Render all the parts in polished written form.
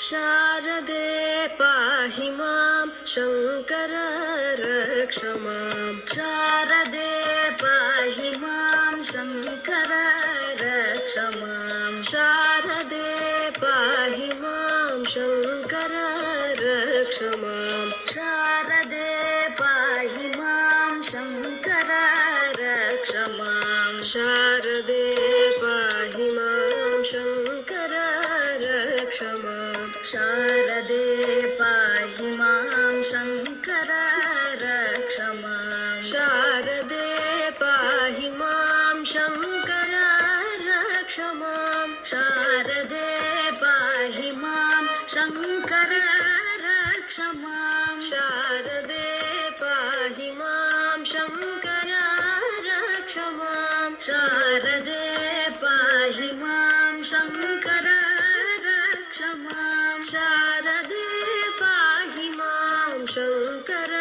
शारदे पाहि मां शङ्कर रक्ष मां शारदे पाहि मां शङ्कर रक्ष मां शारदे पाहि मां शङ्कर रक्ष मां शारदे पाहि मां शङ्कर रक्ष मां शारदे पाहि मां शङ्कर रक्ष मां शारदे पाहि मां शङ्कर रक्ष मां शारदे पाहि मां शङ्कर रक्ष मां शारदे पाहि मां शङ्कर रक्ष मां शारदे पाहि मां शङ्कर रक्ष मां शारदे पाहि मां शङ्कर रक्ष मां शारदे पाहि मां शङ्कर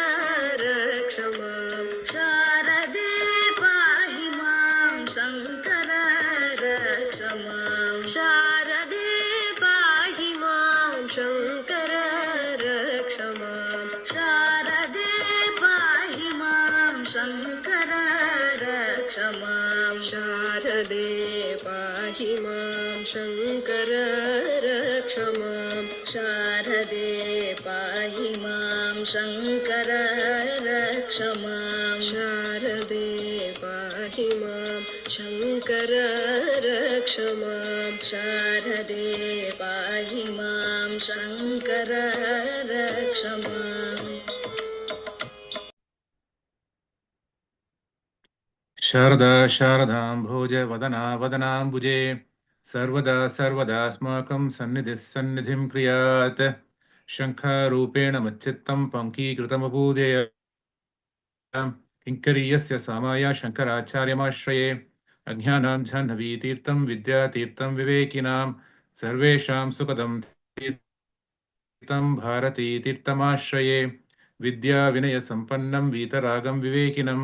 रक्ष मां शारदे पाहि मां शङ्कर रक्ष मां शारदे पाहि मां शङ्कर रक्ष मां शारदे पाहि मां शङ्कर रक्ष मां शारदे पाहि मां शङ्कर रक्ष मां शारदे पाहि मां शङ्कर रक्ष मां शारदे पाहि मां शङ्कर रक्ष मां शारदे पाहि मां शङ्कर रक्ष मां शारदा शारदाम्भोज वदना वदनाम्बुजे सर्वदा सर्वदास्माकं सन्निधिः सन्निधिं क्रियात् शङ्खरूपेण मच्चित्तं पङ्कीकृतमभूदेय किङ्करीयस्य सामाय शङ्कराचार्यमाश्रये अज्ञानां जाह्नवीतीर्थं विद्यातीर्थं विवेकिनां सर्वेषां सुखदं तीर्थं भारतीतीर्थमाश्रये विद्याविनयसम्पन्नं वीतरागं विवेकिनं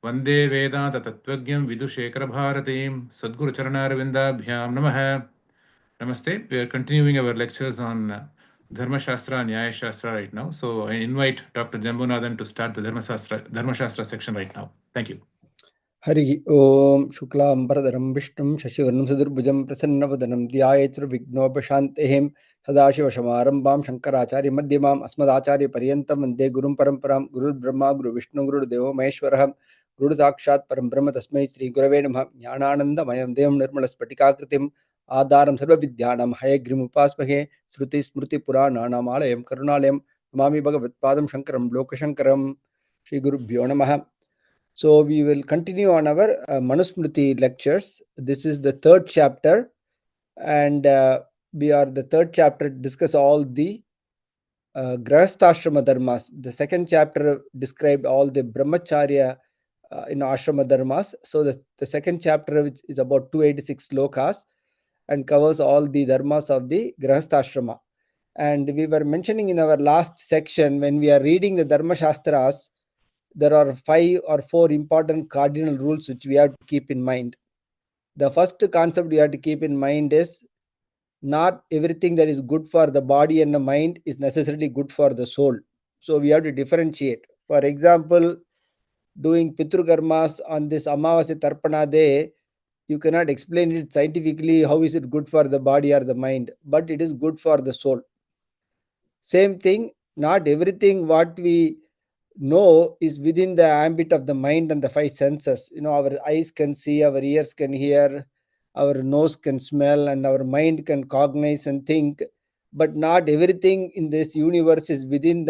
वन्दे वेदान्ततत्त्वज्ञं विदुशेखरभारतीं सद्गुरुचरणारविन्दाभ्यां नमः. Namaste. We are continuing our lectures on Dharma Sastra and Nyaya Shastra right now. So I invite Dr. Jambunathan to start the Dharma Shastra section right now. Thank you. Hari Om Shuklam Bharadaram Vishnum Shashivarnam Sadurбhujam Prasannavadanam Dhyayetra Vignopashantehim Sadashiva Samarambam Shankaracharya Madhyamam Asmadacharya Paryantam Vande Gurum Paramparam Guru Brahma Guru Vishnu Guru Deva Maheshwaraham Guru Sakshat Param Brahma Tasmai Sri Gurave Namah Jnanananda Mayam Devam Nirmala Spatikakritim Adharam Sarva Vidyanam Hayagrim Upasmahe Shruti Smriti Purananam Alayam Karunalayam Namami Bhagavat Padam Shankaram Lokashankaram Shri Guru Bhyo Namaha. So we will continue on our Manusmriti lectures. This is the third chapter, and we are the third chapter discuss all the Grahastha-ashrama dharmas. The second chapter described all the Brahmacharya in ashrama dharmas. So the second chapter, which is about 286 slokas, and covers all the dharmas of the Grahastha-ashrama. And we were mentioning in our last section, when we are reading the Dharma Shastras, there are 5 or 4 important cardinal rules which we have to keep in mind. The first concept we have to keep in mind is not everything that is good for the body and the mind is necessarily good for the soul. So we have to differentiate. For example, doing Pitru Karmas on this Amavasya Tarpana Day, you cannot explain it scientifically how is it good for the body or the mind, but it is good for the soul. Same thing, not everything what we know is within the ambit of the mind and the 5 senses. Our eyes can see, our ears can hear, our nose can smell, and our mind can cognize and think. But not everything in this universe is within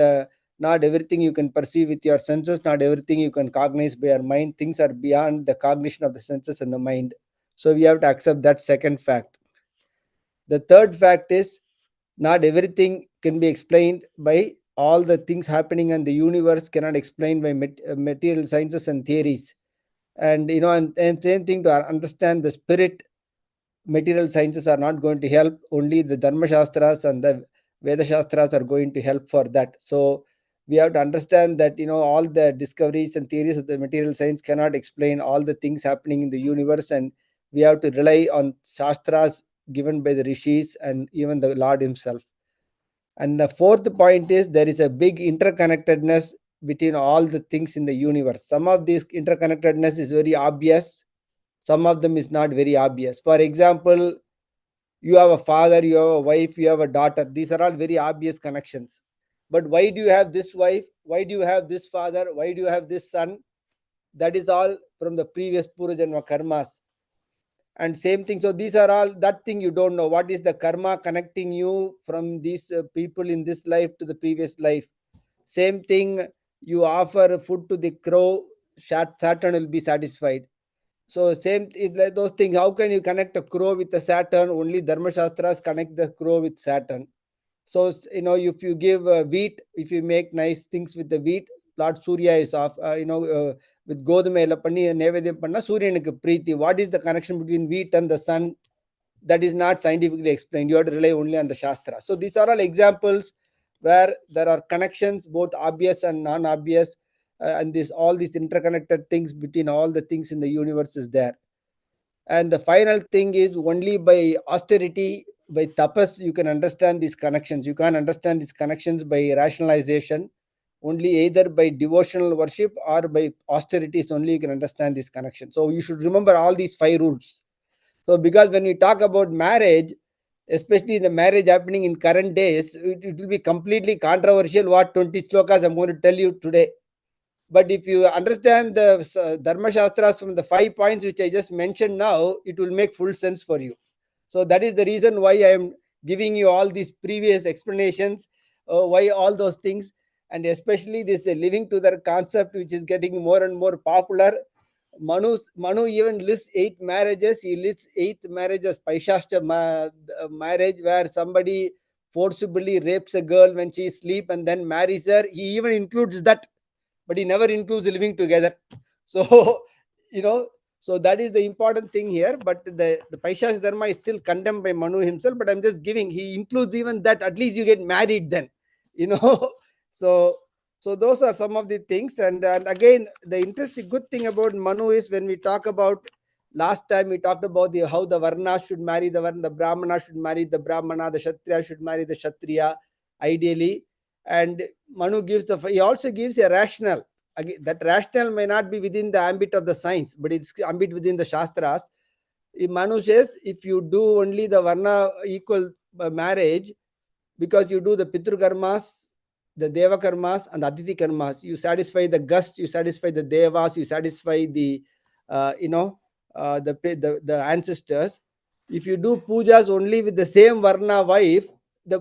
not everything you can perceive with your senses, not everything you can cognize by your mind. Things are beyond the cognition of the senses and the mind. So we have to accept that second fact. The third fact is not everything can be explained by all the things happening in the universe cannot explain by material sciences and theories. And and same thing, to understand the spirit, material sciences are not going to help. Only the Dharma Shastras and the Veda Shastras are going to help for that. So we have to understand that all the discoveries and theories of the material science cannot explain all the things happening in the universe, and we have to rely on Shastras given by the Rishis and even the Lord himself. And the fourth point is there is a big interconnectedness between all the things in the universe. Some of this interconnectedness is very obvious, some of them is not very obvious. For example, you have a father, you have a wife, you have a daughter. These are all very obvious connections. But why do you have this wife? Why do you have this father? Why do you have this son? That is all from the previous Purajanma karmas. And same thing. So these are all that thing you don't know. What is the karma connecting you from these people in this life to the previous life? Same thing. You offer food to the crow, Saturn will be satisfied. So same like those things. How can you connect a crow with a Saturn? Only Dharma Shastras connect the crow with Saturn. So if you give wheat, if you make nice things with the wheat, Lord Surya is off. With Godhuma ela panni nevedhyam panna Suryanuku preeti. What is the connection between wheat and the sun? That is not scientifically explained. You have to rely only on the Shastra. So these are all examples where there are connections, both obvious and non-obvious, and all these interconnected things between all the things in the universe is there. And the final thing is only by austerity, by tapas, you can understand these connections. You can't understand these connections by rationalization. Only either by devotional worship or by austerities only you can understand these connections. So you should remember all these 5 rules. So because when we talk about marriage, especially the marriage happening in current days, it will be completely controversial what 20 slokas I'm going to tell you today. But if you understand the Dharma Shastras from the 5 points which I just mentioned now, it will make full sense for you. So that is the reason why I am giving you all these previous explanations, why all those things, and especially this living together concept which is getting more and more popular. Manu even lists 8 marriages. He lists 8 marriages, Paishashta marriage, where somebody forcibly rapes a girl when she is asleep and then marries her. He even includes that, but he never includes living together. So, so that is the important thing here. But the Paishash Dharma is still condemned by Manu himself, but I'm just giving, he includes even that, at least you get married then, So those are some of the things. And again, the interesting good thing about Manu is when we talk about, last time we talked about how the Varna should marry the Varna, the Brahmana should marry the Brahmana, the Kshatriya should marry the Kshatriya, ideally. And Manu he also gives a rationale. Again, that rationale may not be within the ambit of the science, but it's ambit within the Shastras. Manu says, if you do only the Varna equal marriage, because you do the Pitru karmas, the Deva karmas, and the Aditi karmas, you satisfy the gust, you satisfy the Devas, you satisfy the, the ancestors. If you do pujas only with the same Varna wife, the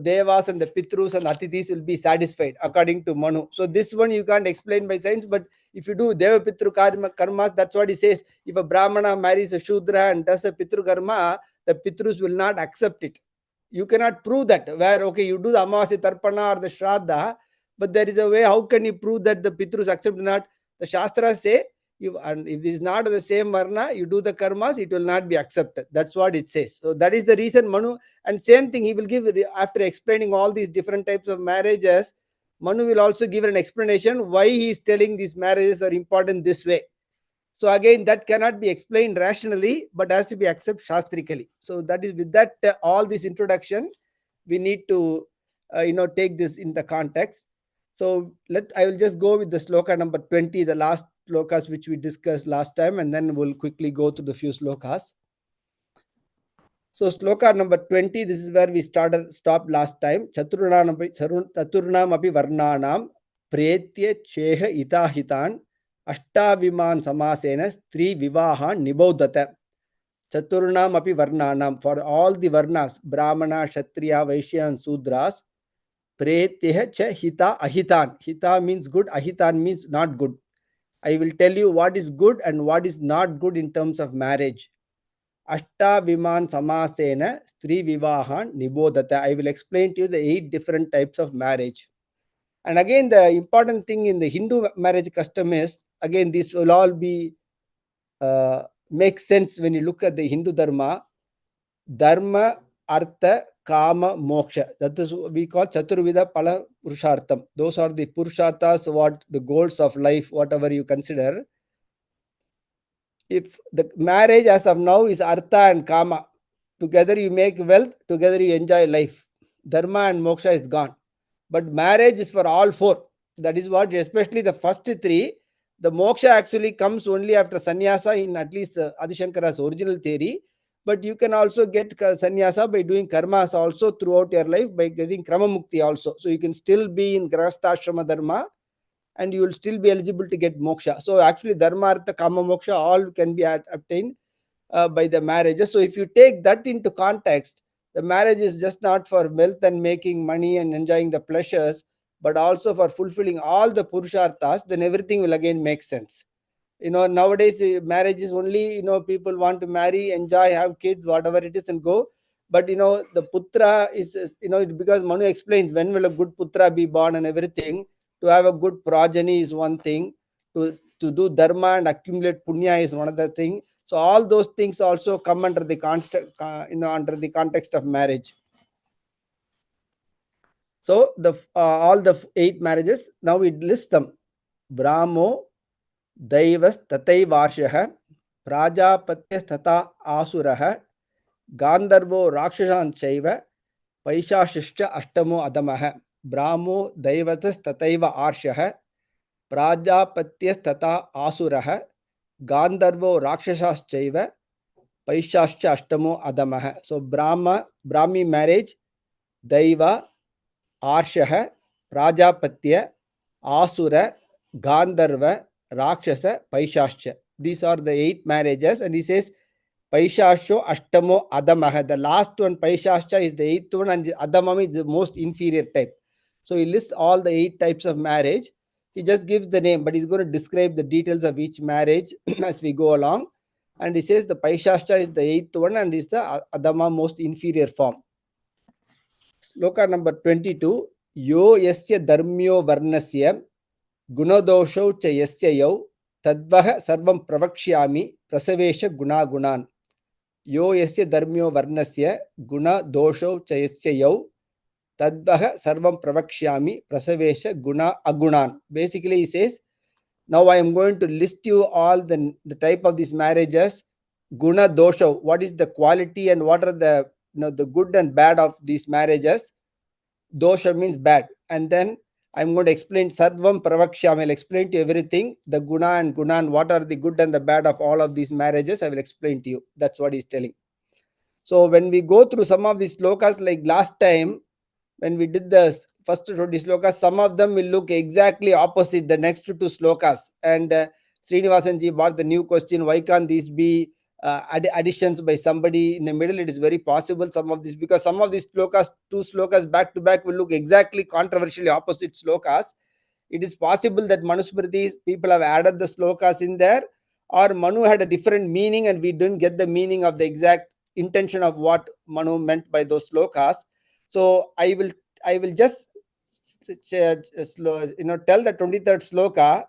Devas and the Pitrus and Atithis will be satisfied according to Manu. So this one you can't explain by science, but if you do Deva Pitru karmas, that's what he says. If a Brahmana marries a Shudra and does a Pitru karma, the Pitrus will not accept it. You cannot prove that, where, okay, you do the Amavasya Tarpana or the Shraddha, but there is a way, how can you prove that the Pitrus accept or not? The Shastras say, if it is not the same Varna, you do the karmas, it will not be accepted. That's what it says. So that is the reason Manu, and same thing he will give, after explaining all these different types of marriages, Manu will also give an explanation why he is telling these marriages are important this way. So again, that cannot be explained rationally, but has to be accepted shastrically. So that is with that, all this introduction, we need to, take this in the context. So I will just go with the sloka number 20, the last slokas which we discussed last time, and then we'll quickly go to the few slokas. So sloka number 20, this is where we stopped last time. Chaturnam api varnanam pretya cheha itahitan Ashtaviman samasena stri vivaha nibodhata. Chaturnam api varnanam, for all the varnas, Brahmana, Kshatriya, Vaishya and Sudras, pretya cha hita ahitan. Hita means good, ahitan means not good. I will tell you what is good and what is not good in terms of marriage. Ashtaviman samasena stri vivaha nibodhata. I will explain to you the 8 different types of marriage. And again, the important thing in the Hindu marriage custom is, again, this will all be make sense when you look at the Hindu Dharma. Dharma, Artha, Kama, Moksha. That is we call Chaturvida Pala Purushartham. Those are the Purusharthas, what the goals of life, whatever you consider. If the marriage as of now is Artha and Kama, together you make wealth, together you enjoy life. Dharma and moksha is gone. But marriage is for all four. That is what, especially the first three, the moksha actually comes only after sannyasa in at least Adi Shankara's original theory. But you can also get sannyasa by doing karmas also throughout your life, by getting krama mukti also. So you can still be in grahastha dharma and you will still be eligible to get moksha. So actually dharma, artha, kama, moksha all can be obtained by the marriages. So if you take that into context, the marriage is just not for wealth and making money and enjoying the pleasures, but also for fulfilling all the purusharthas, then everything will again make sense. Nowadays marriage is only, people want to marry, enjoy, have kids, whatever it is, and go. But the putra is because Manu explains when will a good putra be born and everything. To have a good progeny is one thing. To do dharma and accumulate punya is one other thing. So all those things also come under the under the context of marriage. So all the 8 marriages, now we list them. Brahmo दैवस् तथैवार्षः प्राजापत्यस्तथा आसुरः गान्धर्वो राक्षसांश्चैव पैशाचिश्च अष्टमो अधमः Brahmo दैवतस्तथैव आर्षः प्राजापत्यस्तथा आसुरः गान्धर्वो राक्षसांश्चैव पैशाश्च अष्टमो अधमः. So Brahmi marriage, Daiva, Arshah, Prajapatya, Asura, Gandharva, Rakshasa, Paishascha. These are the 8 marriages, and he says Paishasho Ashtamo Adamaha. The last one, Paishascha, is the 8th one, and Adamam is the most inferior type. So he lists all the 8 types of marriage. He just gives the name, but he's going to describe the details of each marriage as we go along. And he says the Paishascha is the 8th one and is the Adama most inferior form. Sloka number 22. Yo yasya dharmyo varnasya gunadosho cha yasya yau tadvaha sarvam pravakshyami prasavesha gunagunan. Yo yasya dharmyo varnasya gunadosho cha yasya yau tadvaha sarvam pravakshyami prasavesha guna agunan. Basically he says, now I am going to list you all the type of these marriages. Guna dosha, what is the quality and what are the the good and bad of these marriages. Dosha means bad. And then I'm going to explain Sarvam Pravakshyam. I'll explain to you everything. The Guna and Gunan, what are the good and the bad of all of these marriages, I will explain to you. That's what he's telling. So when we go through some of these slokas, like last time, when we did the first 20 slokas, some of them will look exactly opposite the next 2 slokas. And Srinivasanji brought the new question, why can't these be additions by somebody in the middle? It is very possible some of this, because some of these slokas, 2 slokas back to back, will look exactly controversially opposite slokas. It is possible that Manusmriti people have added the slokas in there, or Manu had a different meaning and we didn't get the meaning of the exact intention of what Manu meant by those slokas. So I will just tell the 23rd sloka,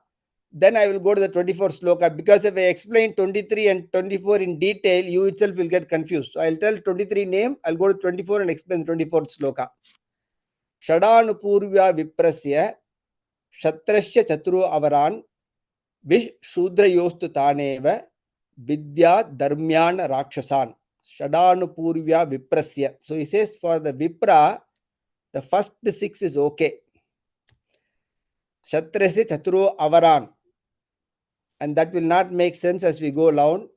then I will go to the 24th sloka, because if I explain 23 and 24 in detail, you itself will get confused. So I'll tell 23 name, I'll go to 24 and explain the 24th sloka. Shadanupurvya viprasya Shatrasya Chaturu Avaran Vish Shudrayostu Taneva Vidya Dharmyan Rakshasan. Shadanupurvya Viprasya. So he says for the Vipra, the first 6 is okay. Shatrasya Chaturu Avaran. And that will not make sense as we go along.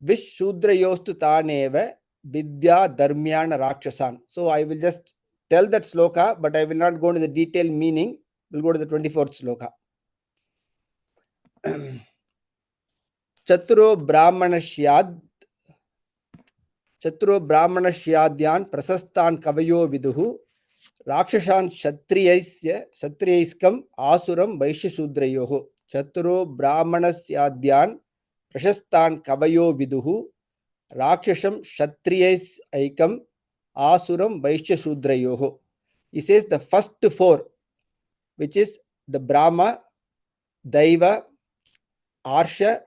Vish Shudrayostu Taneva Vidya Dharmyan Rakshasan. So I will just tell that sloka, but I will not go into the detailed meaning. We'll go to the 24th sloka. Chaturo Brahmanashyadyan Prasastan Kavayo Viduhu Rakshasan Kshatriyaiskam Asuram Vaishya Shudrayoho. Chaturo Brahmanashyadyan Prasastan Kavayo Viduhu Rakshasam Kshatriyaiskam Asuram Vaishya Shudrayoho. He says the first 4, which is the Brahma, Daiva, Arsha,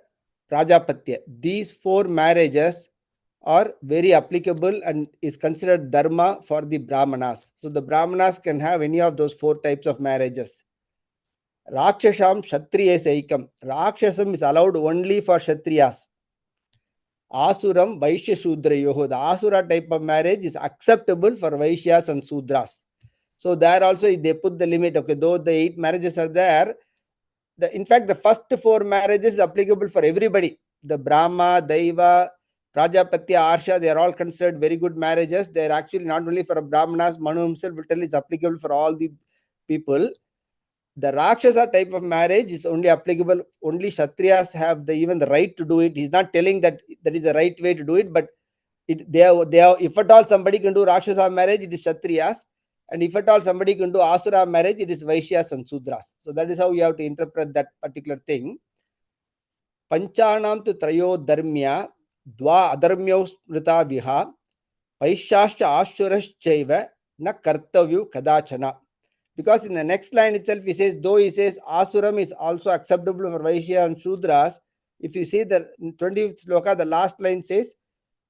Prajapatya. These 4 marriages are very applicable and is considered dharma for the Brahmanas. So the Brahmanas can have any of those 4 types of marriages. Rakshasam Kshatriya Saikam. Rakshasam is allowed only for Kshatriyas. Asuram Vaishya Shudrayoho. The Asura type of marriage is acceptable for Vaishyas and Sudras. So there also they put the limit. Okay, though the 8 marriages are there, in fact the first 4 marriages is applicable for everybody. The Brahma, Daiva, Prajapati, Arsha, they are all considered very good marriages. They are actually not only for Brahmanas. Manu himself will tell it's applicable for all the people. The Rakshasa type of marriage is only applicable, only Kshatriyas have even the right to do it. He's not telling that that is the right way to do it, but they are, if at all somebody can do Rakshasa marriage, it is Kshatriyas. And if at all somebody can do Asura marriage, it is Vaishyas and Sudras. So that is how you have to interpret that particular thing. Panchanam tu trayo dharmya dva adharmyo smrita viha paishascha ashuraschaiva na kartavyu kadachana. Because in the next line itself, he says, though he says Asuram is also acceptable for Vaishya and Shudras, if you see the 20th sloka, the last line says,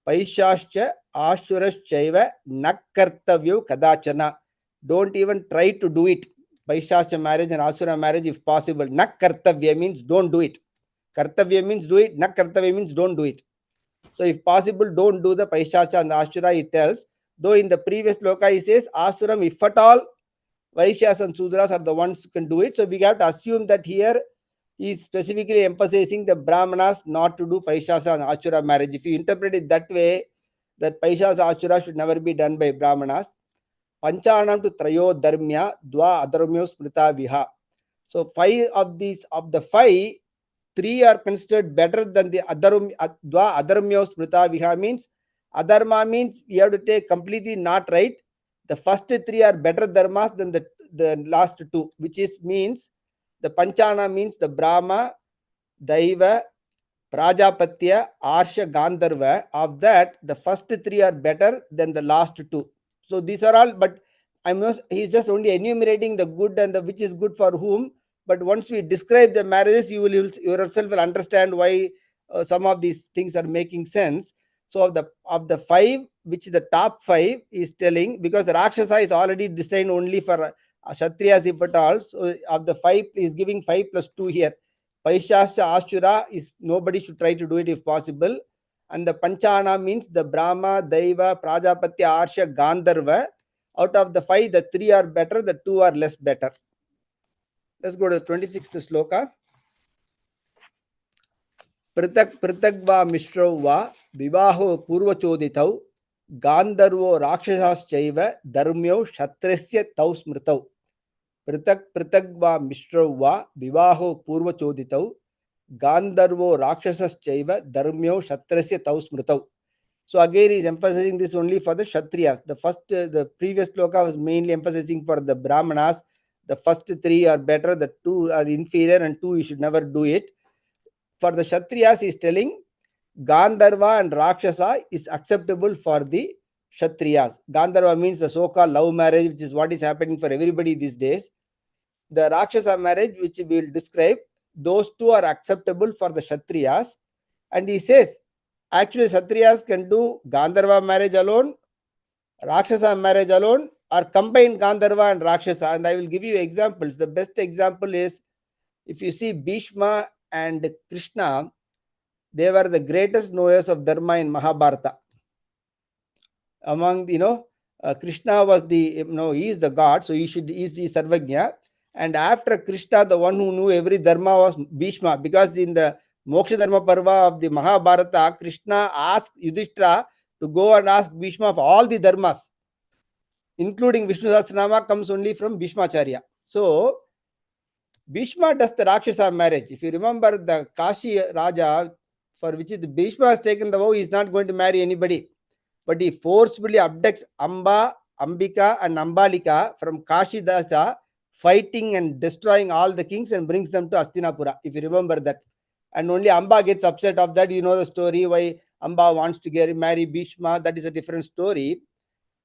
Paishascha Ashuraschaiva Nakartavyu Kadachana. Don't even try to do it. Paishascha marriage and Asura marriage, if possible. Nakartavya means don't do it. Kartavya means do it. Nakartavya means don't do it. So if possible, don't do the Paishascha and the Ashura, he tells. Though in the previous sloka, he says, Asuram, if at all, Vaishyas and Sudras are the ones who can do it. So we have to assume that here he is specifically emphasizing the Brahmanas not to do Paishasa and Ashura marriage. If you interpret it that way, that Paishasa Ashura should never be done by Brahmanas. Panchanam tu trayo dharmya dva adharmyo smrita viha. So 5 of these, of the 5, 3 are considered better than the dva adharmyo smrita viha means, adharma means you have to take completely not right. The first 3 are better dharmas than the last 2, which is means the Panchana means the Brahma, Daiva, Prajapatya, Arsha, Gandharva. Of that, the first 3 are better than the last 2. So these are all, but he's just only enumerating the good and the which is good for whom. But once we describe the marriages, you yourself will understand why some of these things are making sense. So of the 5, which the top 5 is telling, because the Rakshasa is already designed only for Kshatriyas if at all. So of the 5, is giving 5 plus 2 here. Paishasya Ashura is nobody should try to do it if possible. And the Panchana means the Brahma, Daiva, Prajapati, Arsha, Gandharva. Out of the 5, the 3 are better, the 2 are less better. Let's go to the 26th sloka. Pritak Pritagva Mishrova Vivaho Purvachoditam Gandharvo Rakshasachaiva Dharmyo Kshatrasya Tau Smritau. Pritak Pritagva Mishrova Vivaho Purvachoditam Gandharvo Rakshasachaiva Dharmyo Kshatrasya Tau Smritau. So again, he is emphasizing this only for the Kshatriyas. The previous sloka was mainly emphasizing for the Brahmanas. The first 3 are better, the 2 are inferior, and 2 you should never do it. For the Kshatriyas, he is telling Gandharva and Rakshasa is acceptable for the Kshatriyas. Gandharva means the so-called love marriage, which is what is happening for everybody these days. The Rakshasa marriage, which we will describe, those 2 are acceptable for the Kshatriyas. And he says, actually Kshatriyas can do Gandharva marriage alone, Rakshasa marriage alone, or combine Gandharva and Rakshasa. And I will give you examples. The best example is, if you see Bhishma and Krishna, they were the greatest knowers of Dharma in Mahabharata. Among, Krishna was he is the god, so he is the Sarvajna. And after Krishna, the one who knew every Dharma was Bhishma, because in the Moksha Dharma Parva of the Mahabharata, Krishna asked Yudhishthira to go and ask Bhishma for all the Dharmas, including Vishnu Sahasranama comes only from Bhishmacharya. So, Bhishma does the Rakshasa marriage. If you remember the Kashi Raja, for which Bhishma has taken the vow, he is not going to marry anybody. But he forcefully abducts Amba, Ambika and Ambalika from Kashi Dasa, fighting and destroying all the kings and brings them to Hastinapura, if you remember that. And only Amba gets upset of that. You know the story why Amba wants to marry Bhishma. That is a different story.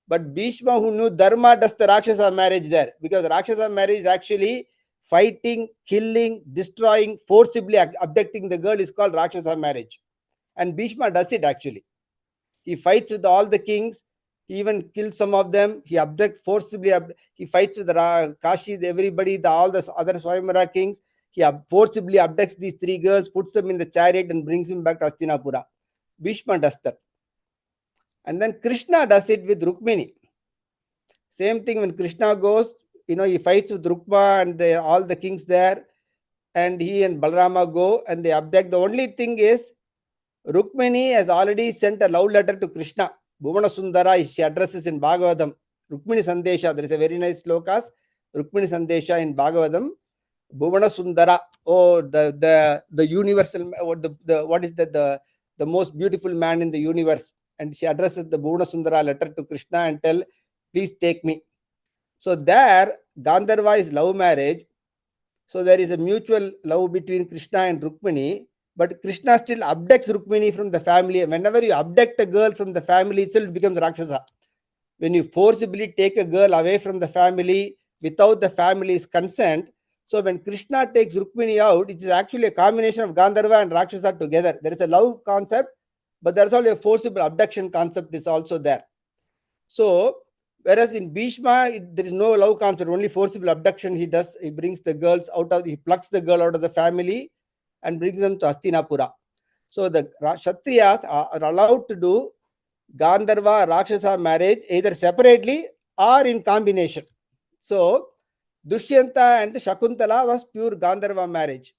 But Bhishma, who knew Dharma, does the Rakshasa marriage there. Because Rakshasa marriage is actually fighting, killing, destroying, forcibly abducting the girl is called Rakshasa marriage. And Bhishma does it actually. He fights with all the kings. He even kills some of them. He forcibly he fights with Kashi, everybody, all the other Swayamvara kings. He forcibly abducts these 3 girls, puts them in the chariot and brings them back to Hastinapura. Bhishma does that. And then Krishna does it with Rukmini. Same thing when Krishna goes, he fights with Rukma and all the kings there, and he and Balarama go and they abduct. The only thing is, Rukmini has already sent a love letter to Krishna. Bhuvana Sundara, she addresses in Bhagavatam. Rukmini Sandesha, there is a very nice slokas. Rukmini Sandesha in Bhagavatam. Bhuvana Sundara, the universal, what is that, the most beautiful man in the universe. And she addresses the Bhuvana Sundara letter to Krishna and tell, please take me. So there, Gandharva is love marriage. So there is a mutual love between Krishna and Rukmini, but Krishna still abducts Rukmini from the family. Whenever you abduct a girl from the family itself, it becomes Rakshasa. When you forcibly take a girl away from the family without the family's consent, so when Krishna takes Rukmini out, it is actually a combination of Gandharva and Rakshasa together. There is a love concept, but there is also a forcible abduction concept is also there. So, whereas in Bhishma, there is no love concept, only forcible abduction he does. He brings the girls he plucks the girl out of the family and brings them to Hastinapura. So, the Kshatriyas are allowed to do Gandharva, Rakshasa marriage either separately or in combination. So, Dushyanta and Shakuntala was pure Gandharva marriage.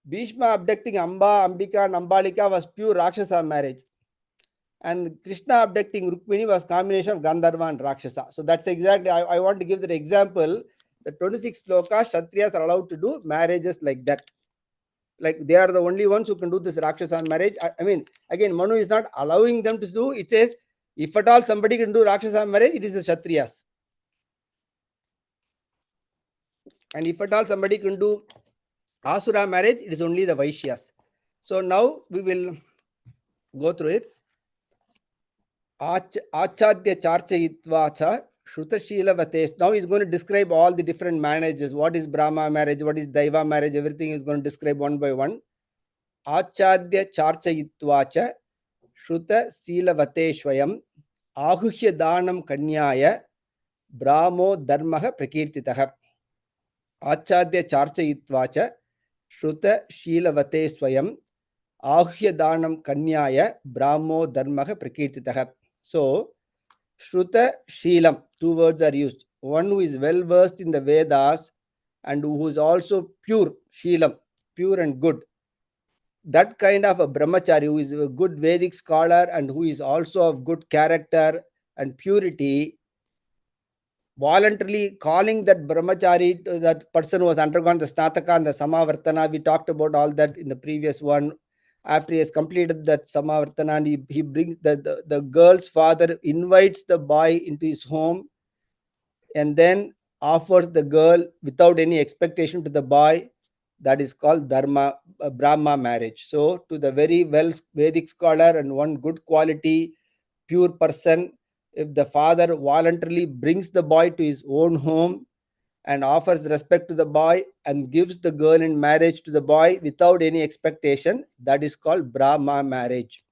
Bhishma abducting Amba, Ambika and Ambalika was pure Rakshasa marriage. And Krishna abducting Rukmini was combination of Gandharva and Rakshasa. So that's exactly, I want to give that example. The 26 slokas, Kshatriyas are allowed to do marriages like that. Like they are the only ones who can do this Rakshasa marriage. I mean, again, Manu is not allowing them to do. It says, if at all somebody can do Rakshasa marriage, it is the Kshatriyas. And if at all somebody can do Asura marriage, it is only the Vaishyas. So now we will go through it. Achadya Charchayitvacha Shrutashilavates. Now he's going to describe all the different marriages. What is Brahma marriage? What is Daiva marriage? Everything is going to describe one by one. Achadya Charchayitvacha Shrutasilavateshvayam Ahuhya Danam Kanyaya Brahmo Dharmaha Prakirtitaha. Achadya Charchayitvacha Shrutashilavate Ahuhya Danam Kanyaya Brahmo Dharmaha Prakirtitaha. So, Shruta Shilam, two words are used. One who is well versed in the Vedas and who is also pure, Shilam, pure and good. That kind of a brahmachari who is a good Vedic scholar and who is also of good character and purity, voluntarily calling that brahmachari to that person who has undergone the Snataka and the Samavartana. We talked about all that in the previous one. After he has completed that Samavartana, and he brings the girl's father invites the boy into his home and then offers the girl without any expectation to the boy. That is called Brahma marriage. So to the very well Vedic scholar and one good quality pure person, if the father voluntarily brings the boy to his own home and offers respect to the boy and gives the girl in marriage to the boy without any expectation, that is called Brahma marriage.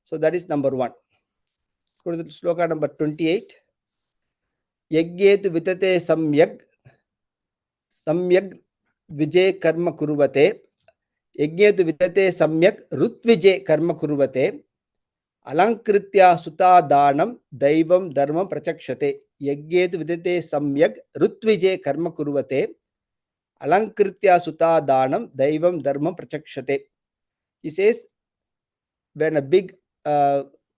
So that is number one. Let's go to the sloka number 28. Yagyetu vitate samyag vijay karma kuruvate. Yagyetu vitate samyag rutvijay karma kuruvate. Alankritya suta danam daivam dharmam prachakshate. Yagyetu vidate samyag rutvije karma kurvate. Alankritya suta danam daivam dharmam prachakshate. He says, when a big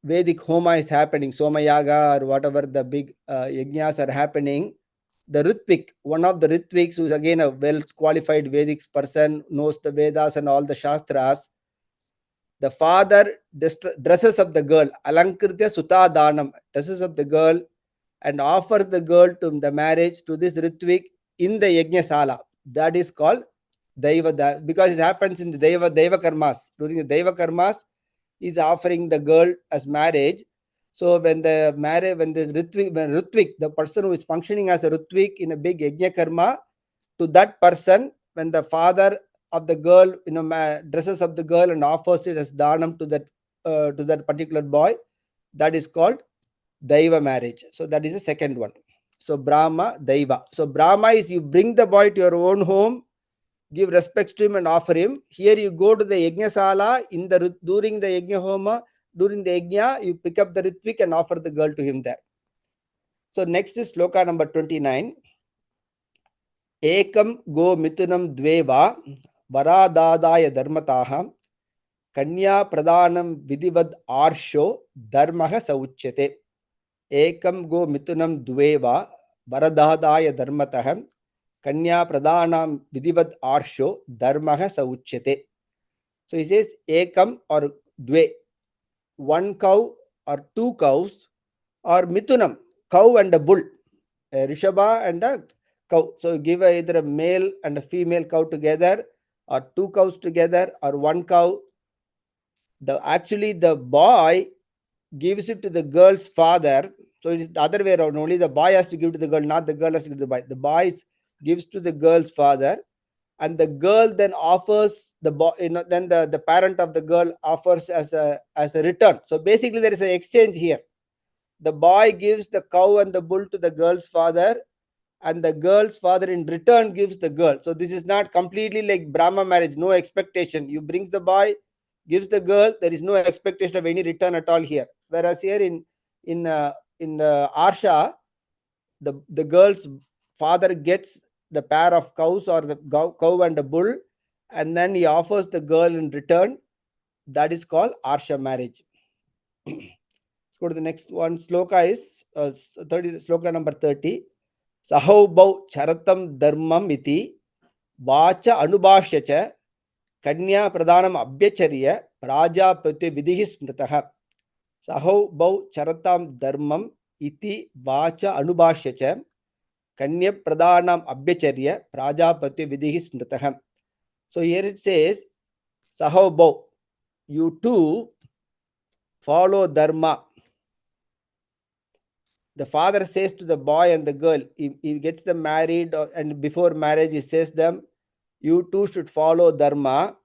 Vedic homa is happening, Somayaga or whatever the big yajnas are happening, the Ritvik, one of the Ritviks, who is again a well qualified Vedic person, knows the Vedas and all the Shastras, the father dresses up the girl, Alankritya Suta Danam, dresses up the girl and offers the girl to the marriage to this Ritvik in the Yajna Sala. That is called Daiva, because it happens in the Daiva Karmas. During the Daiva Karmas, he is offering the girl as marriage. So when the marriage, when Ritvik, the person who is functioning as a Ritvik in a big Yajna Karma, to that person, when the father of the girl, dresses up the girl and offers it as dhanam to that particular boy, that is called Daiva marriage. So that is the second one. So Brahma, Daiva. So Brahma is you bring the boy to your own home give respects to him and offer him. Here you go to the Yajnasala during the Yajna Homa, during the Yajna, you pick up the Ritvik and offer the girl to him there. So next is sloka number 29. Ekam go mitunam dveva varadadaya dharmataha kanya pradhanam vidivad arsho dharmaha sauchyate. Ekam go mitunam dveva varadadaya dharmataha kanya pradhanam vidivad arsho dharmaha sauchyate. So he says ekam or dve, one cow or two cows, or mitunam, cow and a bull, a rishabha and a cow. So give either a male and a female cow together, or two cows together, or one cow. Actually the boy gives it to the girl's father. So it is the other way around. Only the boy has to give to the girl, not the girl has to give to the boy. The boy gives to the girl's father, and the girl then offers the boy. Then the parent of the girl offers as a return. So basically there is an exchange here. The boy gives the cow and the bull to the girl's father, and the girl's father in return gives the girl. So this is not completely like Brahma marriage, no expectation. You brings the boy, gives the girl, there is no expectation of any return at all here. Whereas here in the Arsha, the girl's father gets the pair of cows or the cow and a bull, and then he offers the girl in return. That is called Arsha marriage. Let's go to the next one. Sloka is 30. Sloka number 30. Sahaubau charatam dharmam iti vacha anubhashya cha kanya pradhanam abhyacharya prajapati vidhi smritaha. Sahaubau charatam dharmam iti vacha anubhashya cha kanya pradhanam abhyacharya prajapati vidhi smritaha. So here it says, Sahaubau, you two follow dharma. The father says to the boy and the girl, he gets them married, and before marriage he says them, you two should follow dharma.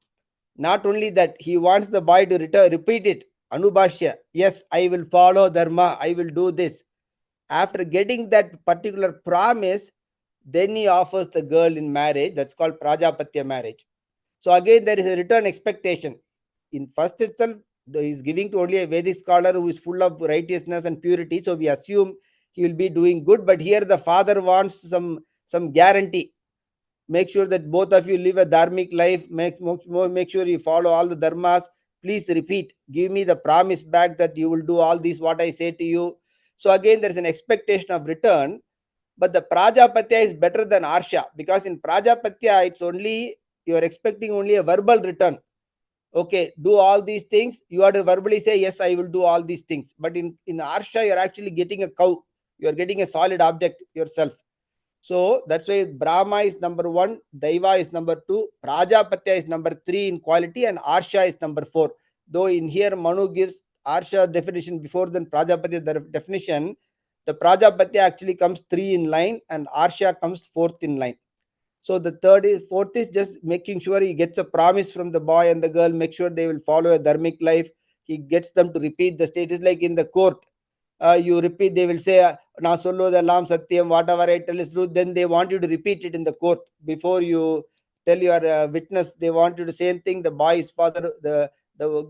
Not only that, he wants the boy to repeat it, anubhashya, yes, I will follow dharma, I will do this. After getting that particular promise, then he offers the girl in marriage. That's called prajapatya marriage. So again there is a return expectation. In first itself, he is giving to only a Vedic scholar who is full of righteousness and purity, so we assume he will be doing good. But here the father wants some guarantee. Make sure that both of you live a dharmic life. Make sure you follow all the dharmas. Please repeat. Give me the promise back that you will do all this what I say to you. So again there is an expectation of return. But the prajapatya is better than arsha, because in prajapatya it's only, you are expecting only a verbal return. Okay, do all these things. You have to verbally say, yes, I will do all these things. But in Arsha, you're actually getting a cow. You're getting a solid object yourself. So that's why Brahma is number 1, Daiva is number 2, Prajapatya is number 3 in quality, and Arsha is number 4. Though in here Manu gives Arsha definition before than Prajapatya definition, the Prajapatya actually comes 3 in line and Arsha comes 4th in line. So the fourth is just making sure he gets a promise from the boy and the girl, make sure they will follow a dharmic life. He gets them to repeat the status, like in the court. You repeat, they will say, Na solo the lam satyam, whatever I tell is truth. Then they want you to repeat it in the court. Before you tell your witness, they want you to same thing. The boy's father, the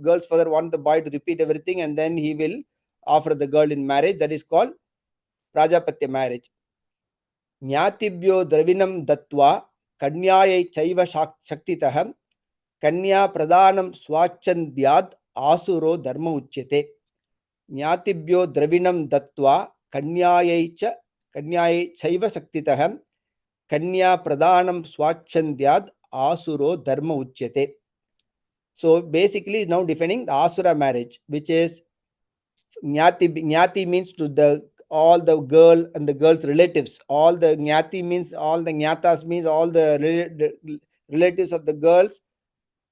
girl's father want the boy to repeat everything, and then he will offer the girl in marriage. That is called Prajapatya marriage. Nyatibhyo dravinam dattva kanyayai chaiva shaktitah kanya pradhanam swachandyad asuro dharma uchyate. Nyatibhyo dravinam dattva kanyayai chaiva shaktitah kanya pradhanam swachandyad asuro dharma uchyate. So basically is now defining the asura marriage, which is Nyati means to all the girl and the girl's relatives. All the Nyati means all the Nyatas means all the relatives of the girls.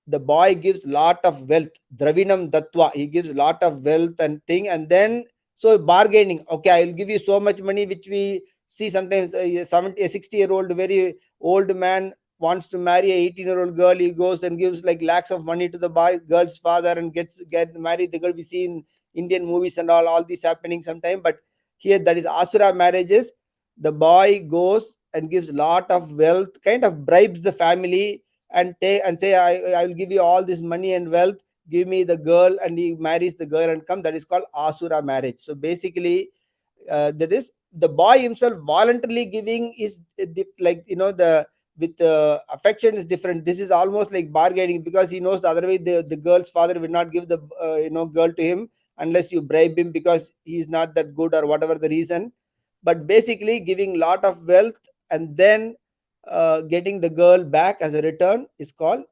The boy gives lot of wealth. Dravinam Dattva. He gives lot of wealth and thing, and then so bargaining. Okay, I will give you so much money, which we see sometimes a 60-year-old very old man wants to marry a 18-year-old girl. He goes and gives like lakhs of money to the girl's father and get married. The girl we see in Indian movies and all this happening sometime. But here that is Asura marriages. The boy goes and gives lot of wealth, kind of bribes the family, and say, I will give you all this money and wealth, give me the girl, and he marries the girl and come. That is called asura marriage. So basically, that is the boy himself voluntarily giving is like, the with affection is different. This is almost like bargaining, because he knows the other way the girl's father will not give the girl to him unless you bribe him, because he is not that good or whatever the reason. But basically giving lot of wealth and then getting the girl back as a return is called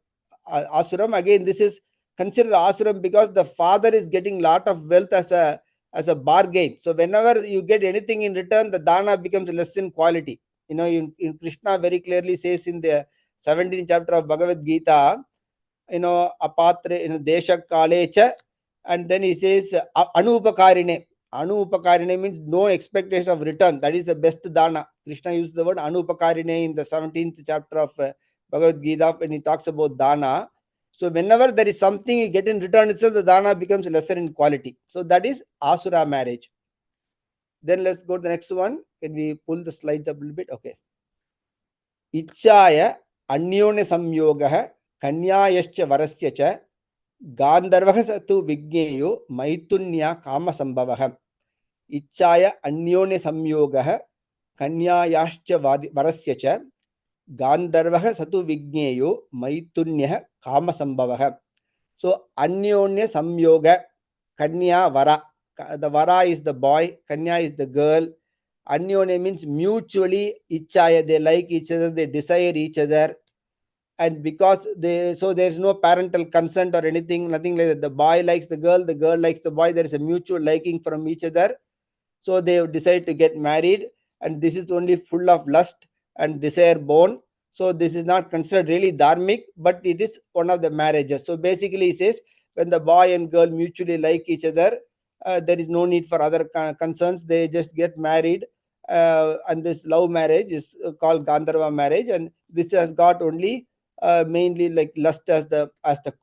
asuram. Again, this is considered asuram because the father is getting lot of wealth as a bargain. So whenever you get anything in return, the dana becomes less in quality. In Krishna very clearly says in the 17th chapter of Bhagavad Gita, apatre, desha kalecha, and then he says anupakarine. Anupakarine means no expectation of return. That is the best dana. Krishna uses the word anupakarine in the 17th chapter of Bhagavad Gita when he talks about dana. So whenever there is something you get in return itself, the dana becomes lesser in quality. So that is asura marriage. Then let's go to the next one. Can we pull the slides up a little bit? Okay. Ichchaya अन्योन्य संयोगः कन्यायश्च वरस्य च गान्धर्वः स तु विज्ञेयो मैथुन्या कामसम्भवः. इच्छाय अन्योन्य संयोगः कन्यायाश्च वरस्य च गान्धर्वः स तु विज्ञेयो मैथुन्यः कामसम्भवः. So अन्योन्य संयोग, kanya vara. The vara is the boy, kanya is the girl. Anyone means mutually ichchaya, they like each other, they desire each other. And because so there is no parental consent or anything, nothing like that. The boy likes the girl likes the boy. There is a mutual liking from each other. So they decide to get married, and this is only full of lust and desire born. So this is not considered really dharmic, but it is one of the marriages. So basically he says, when the boy and girl mutually like each other, there is no need for other concerns. They just get married, and this love marriage is called Gandharva marriage, and this has got only mainly like lust as the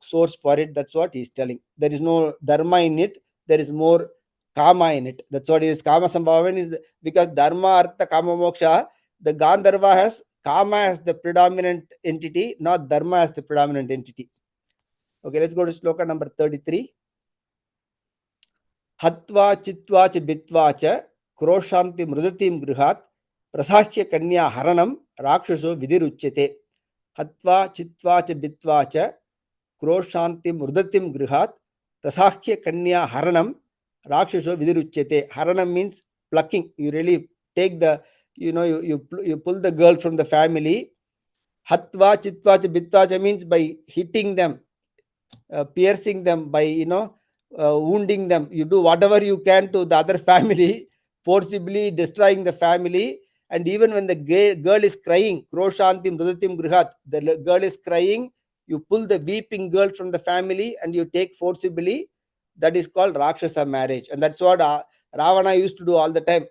source for it. That's what he's telling. There is no dharma in it. There is more kama in it. That's what is kama sambhavan is because dharma, artha, kama, moksha. The Gandharva has kama as the predominant entity, not dharma as the predominant entity. Okay, let's go to sloka number 33. Hatva chitva ch bitva cha kroshanti mrudatim grihat prasahya kanya haranam rakshasho vidiruchyate. Hatva chitva ch bitva cha kroshanti mrudatim grihat prasahya kanya haranam rakshasho vidiruchyate. Haranam means plucking. You really take the, you pull the girl from the family. Hatva chitva ch bitva cha means by hitting them, piercing them, by wounding them. You do whatever you can to the other family, forcibly destroying the family. And even when the girl is crying, kroshantim mrudatim grihat, the girl is crying, you pull the weeping girl from the family and you take forcibly. That is called Rakshasa marriage. And that's what Ravana used to do all the time.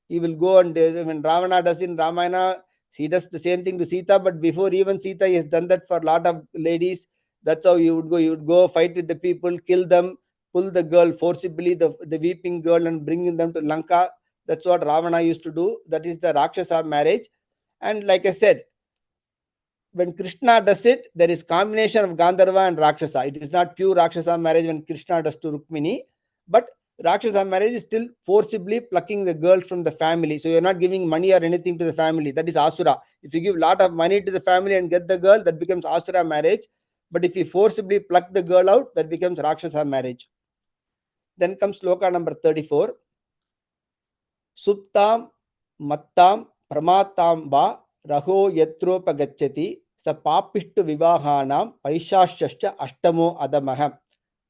He will go, and when Ravana does in Ramayana, he does the same thing to Sita, but before even Sita, he has done that for a lot of ladies. That's how you would go. You would go fight with the people, kill them, pull the girl forcibly, the weeping girl, and bring them to Lanka. That's what Ravana used to do. That is the Rakshasa marriage. And like I said, when Krishna does it, there is combination of Gandharva and Rakshasa. It is not pure Rakshasa marriage when Krishna does to Rukmini, but Rakshasa marriage is still forcibly plucking the girl from the family. So you're not giving money or anything to the family. That is Asura. If you give a lot of money to the family and get the girl, that becomes Asura marriage. But if you forcibly pluck the girl out, that becomes Rakshasa marriage. Then comes sloka number 34. Suptam mattam pramatam va raho yatropagacchati sa papishtu vivahanam paishashascha ashtamo adamah.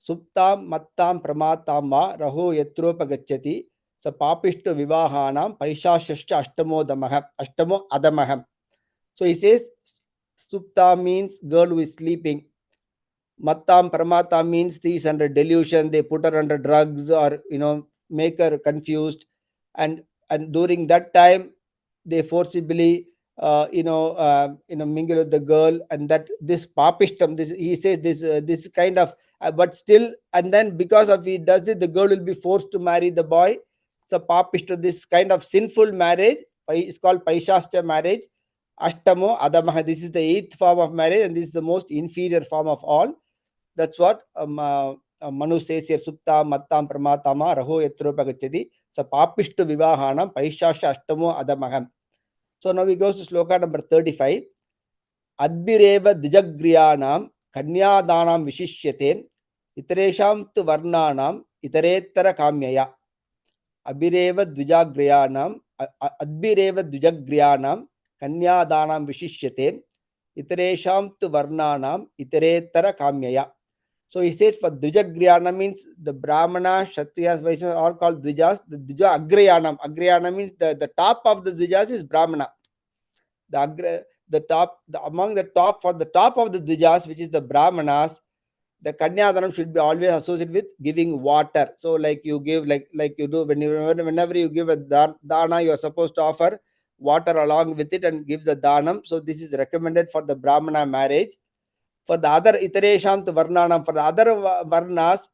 Suptam mattam pramatam va raho yatropagacchati sa papishtu vivahanam paishashascha ashtamo adamah. So he says supta means girl who is sleeping. Mattam pramata means she is under delusion. They put her under drugs or make her confused, and during that time they forcibly mingle with the girl, and that this papishtam, this he says this kind of but still, and then because of he does it, the girl will be forced to marry the boy. So papishtam, this kind of sinful marriage is called paishascha marriage. Ashtamo Adamaha. This is the 8th form of marriage, and this is the most inferior form of all. That's what Manu says here. Supta Mattam Pramatama Raho Yatropagachadi. So Papishtu Vivahanam Paishasha Ashtamo Adamaham. So now we go to sloka number 35. Adbireva Dijagriyanam Kanyadanam Vishishyate Itaresham tu Varnanam Itaretara Kamyaya. Abhireva Dvijagriyanam Adbireva Dvijagriyanam Kanyadanam Vishishyate Itaresham tu Varnanam Itaretara Kamyaya. So he says for Dvijagriyana means the Brahmana, Kshatriyas, Vaishyas are all called Dvijas. The Dvija Agriyanam. Agriyanam means the top of the Dvijas is Brahmana. The top of the top of the Dvijas, which is the Brahmanas, the Kanyadanam should be always associated with giving water. So like you give, like you do whenever you give a dana, you are supposed to offer water along with it and give the danam. So this is recommended for the Brahmana marriage. For the other Itaresham to Varnanam, for the other Varnas,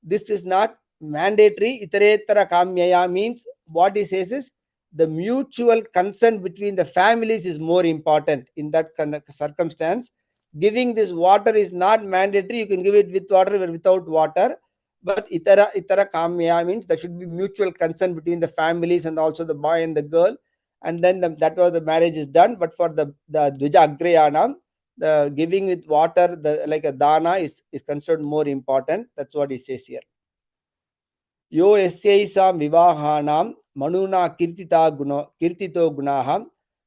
this is not mandatory. Itaretara Kamyaya means what he says is the mutual consent between the families is more important in that kind of circumstance. Giving this water is not mandatory. You can give it with water or without water. But itara kamya means there should be mutual consent between the families and also the boy and the girl. And then that was the marriage is done. But for the Dvija Agriyanam, the giving with water, like a dana is considered more important. That's what he says here. Yo esyaisam vivahanam manuna kirtito gunaha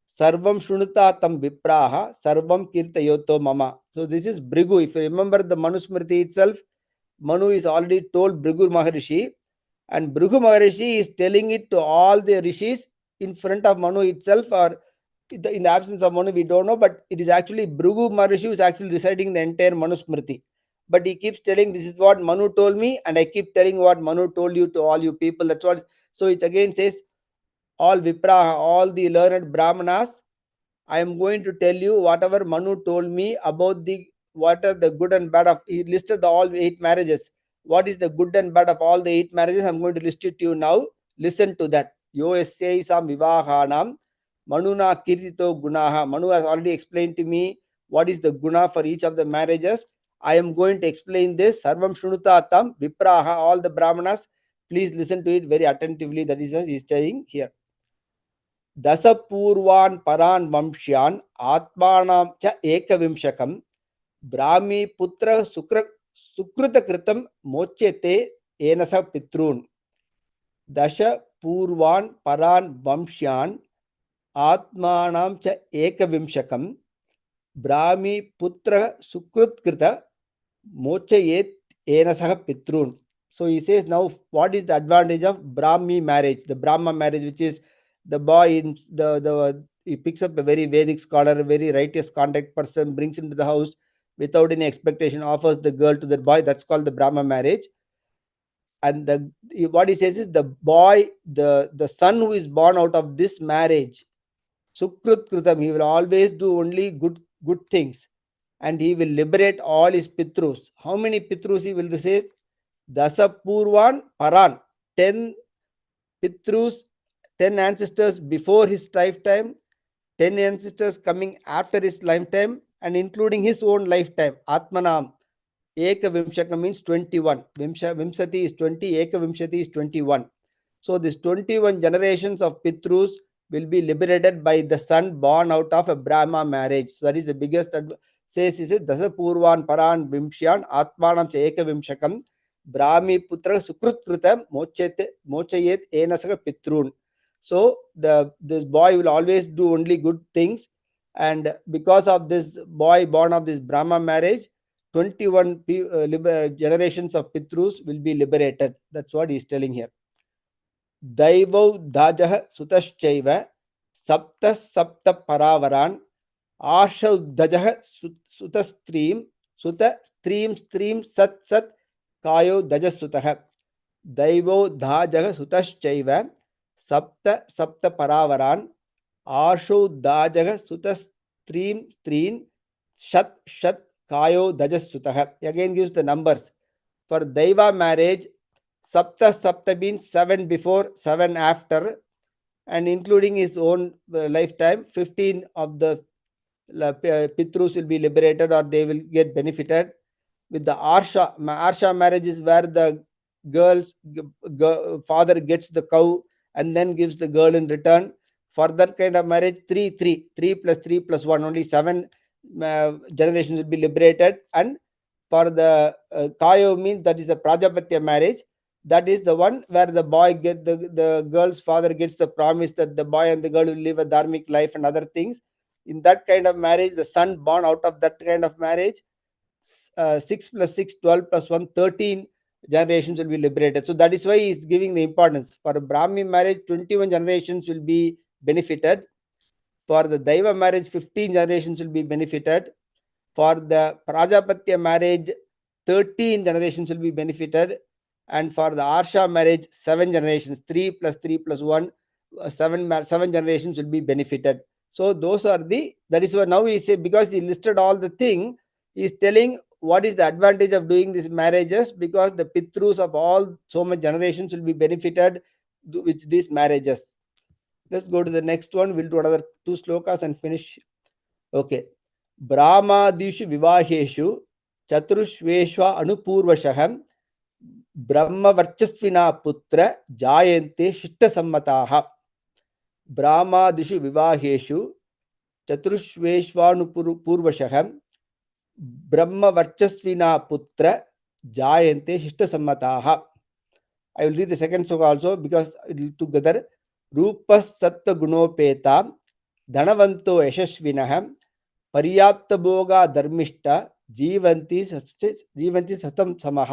sarvam shrunuta tam vipraha sarvam kirtayoto mama. So this is Bhrigu. If you remember the Manusmriti itself, Manu is already told Bhrigu Maharishi, and Bhrigu Maharishi is telling it to all the rishis in front of Manu itself, or in the absence of Manu, we don't know, but it is actually Bhrigu Maharishi who is actually reciting the entire Manusmriti. But he keeps telling, this is what Manu told me, and I keep telling what Manu told you to all you people. That's what. So it again says, all Vipraha, all the learned Brahmanas, I am going to tell you whatever Manu told me about what are the good and bad of. He listed all 8 marriages. What is the good and bad of all the 8 marriages? I am going to list it to you now. Listen to that. Yo esyaisam vivahanam manuna kirtito gunaha. Manu has already explained to me what is the guna for each of the marriages. I am going to explain this. Sarvam Shrunuta Vipraha, all the Brahmanas, please listen to it very attentively. That is what he is saying here. Dasa Purvan Paran Vamshyan Atmanam Cha Ekavimshakam Brahmi Putra Sukruta Kritam Mochete Enasa Pitrun. Dasha Purvan Paran Vamshyan Atmanam Cha Ekavimshakam Brahmi Putra Sukrutkrita Mochayet Enasaha Pitrun. So he says now what is the advantage of Brahmi marriage, the Brahma marriage, which is the boy in he picks up a very Vedic scholar, a very righteous contact person, brings him to the house without any expectation, offers the girl to the boy. That's called the Brahma marriage. And what he says is the boy, the son who is born out of this marriage, Sukrut Kritam, he will always do only good things, and he will liberate all his Pitrus. How many Pitrus he will receive? Dasa Purvan Paran, 10 Pitrus, 10 ancestors before his lifetime, 10 ancestors coming after his lifetime, and including his own lifetime. Atmanam, Eka Vimshaka means 21. Vimsati is 20, Eka Vimshati is 21. So this 21 generations of Pitrus will be liberated by the son born out of a Brahma marriage. So that is the biggest says is Dasa Purvan Paran Vimshyan Atmanam Cha Eka Vimshakam Brahmi Putra Sukrutkrita Mochayet Enasaka Pitrun. So this boy will always do only good things, and because of this boy born of this Brahma marriage, 21 generations of Pitrus will be liberated. That's what he is telling here. Daivau Dajah Sutaschaiva Sapta Paravaran Ashau Dajah Sutastream Stream Sat Kayo Dajasutaha Daivo Dajah Sutaschaiva Sapta Paravaran Ashu Dajah Sutastream Shat Kayo Dajasutaha. Again gives the numbers. For Daiva marriage, Sapta means 7 before, 7 after. and including his own lifetime, 15 of the Pitrus will be liberated or they will get benefited. With the Arsha marriage is where the girl's father gets the cow and then gives the girl in return. For that kind of marriage, 3 plus 3 plus 1, only 7 generations will be liberated. And for the Kayo means that is a Prajapatya marriage. That is the one where the boy the girl's father gets the promise that the boy and the girl will live a dharmic life and other things. In that kind of marriage, the son born out of that kind of marriage, 6 plus 6, 12 plus 1, 13 generations will be liberated. So that is why he is giving the importance. For a Brahmi marriage, 21 generations will be benefited. For the Daiva marriage, 15 generations will be benefited. For the Prajapatya marriage, 13 generations will be benefited. And for the Arsha marriage, 7 generations, 3 plus 3 plus 1, 7 generations will be benefited. So those are that is why now he say, because he listed all the thing, he is telling what is the advantage of doing these marriages, because the Pitrus of all so many generations will be benefited with these marriages. Let's go to the next one. We'll do another 2 slokas and finish. Okay. Brahmadishu vivaheshu chaturushveshva anupurvashaham brahmavarchasvina putra jayante shishta sammataha. Brahmadishu vivaheshu chaturushveshvanupurvashaham brahmavarchasvina putra jayante shishta sammataha. I will read the second sloka also because it will together. Rupas sattva gunopeta dhanavanto yashasvinah पर्याप्त भोगा धर्मिष्ठ जीवंती सतम समः.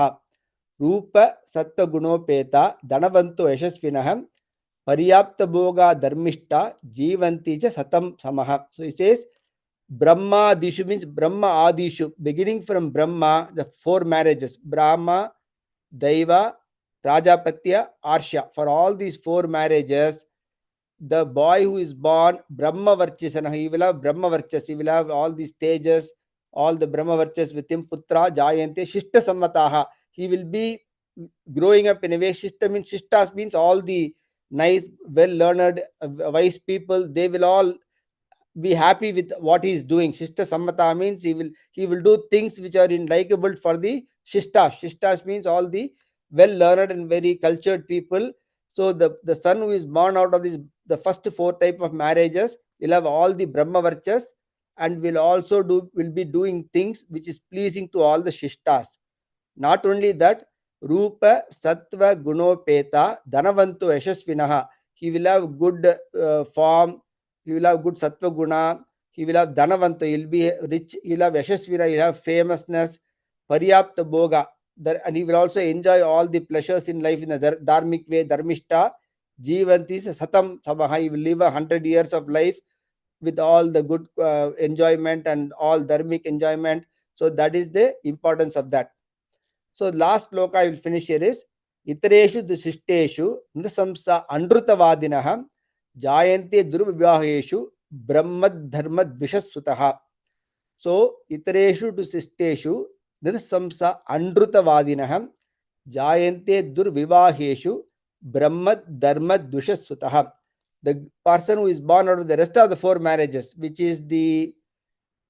रूप सत्व गुणोपेता धनवंतो यशस्विनः पर्याप्त भोगा धर्मिष्ठ जीवंती च सतम समः. So he says Brahmadishu means Brahma Adishu, beginning from Brahma, the 4 marriages, Brahma, Daiva, Rajapatya, Arsha. For all these 4 marriages, the boy who is born Brahma Varchasana, he will have Brahma Varchas, he will have all these stages, all the Brahma Varchas with him, Putra, Jayante, Shishta Sammataha. He will be growing up in a way. Shishta means, Shishtas means all the nice, well learned, wise people, they will all be happy with what he is doing. Shishta Sammata means he will do things which are likable for the Shishtas. Shishtas means all the well learned and very cultured people. So the son who is born out of the first 4 type of marriages will have all the Brahma Varchas and will be doing things which is pleasing to all the Shishtas. Not only that, Rupa Sattva Gunopeta Dhanavanto Yashasvinaha. He will have good form, he will have good Sattva Guna, he will have Dhanavanto, he will be rich, he will have Yashasvina, he will have famousness, Paryapta Bhoga. And he will also enjoy all the pleasures in life in a dharmic way, dharmishta, jivanti satam samaha. He will live 100 years of life with all the good enjoyment and all dharmic enjoyment. So that is the importance of that. So last sloka I will finish here is Itareshu dusisteshu nrisamsa andrutavadinah jayante durvivaheshu brahmad dharmad vishasutaha. So Itareshu dusisteshu nirsamsa andrutavadinah jayante durvivaheshu brahmad dharmad dvishasvataha. The person who is born out of the rest of the 4 marriages, which is the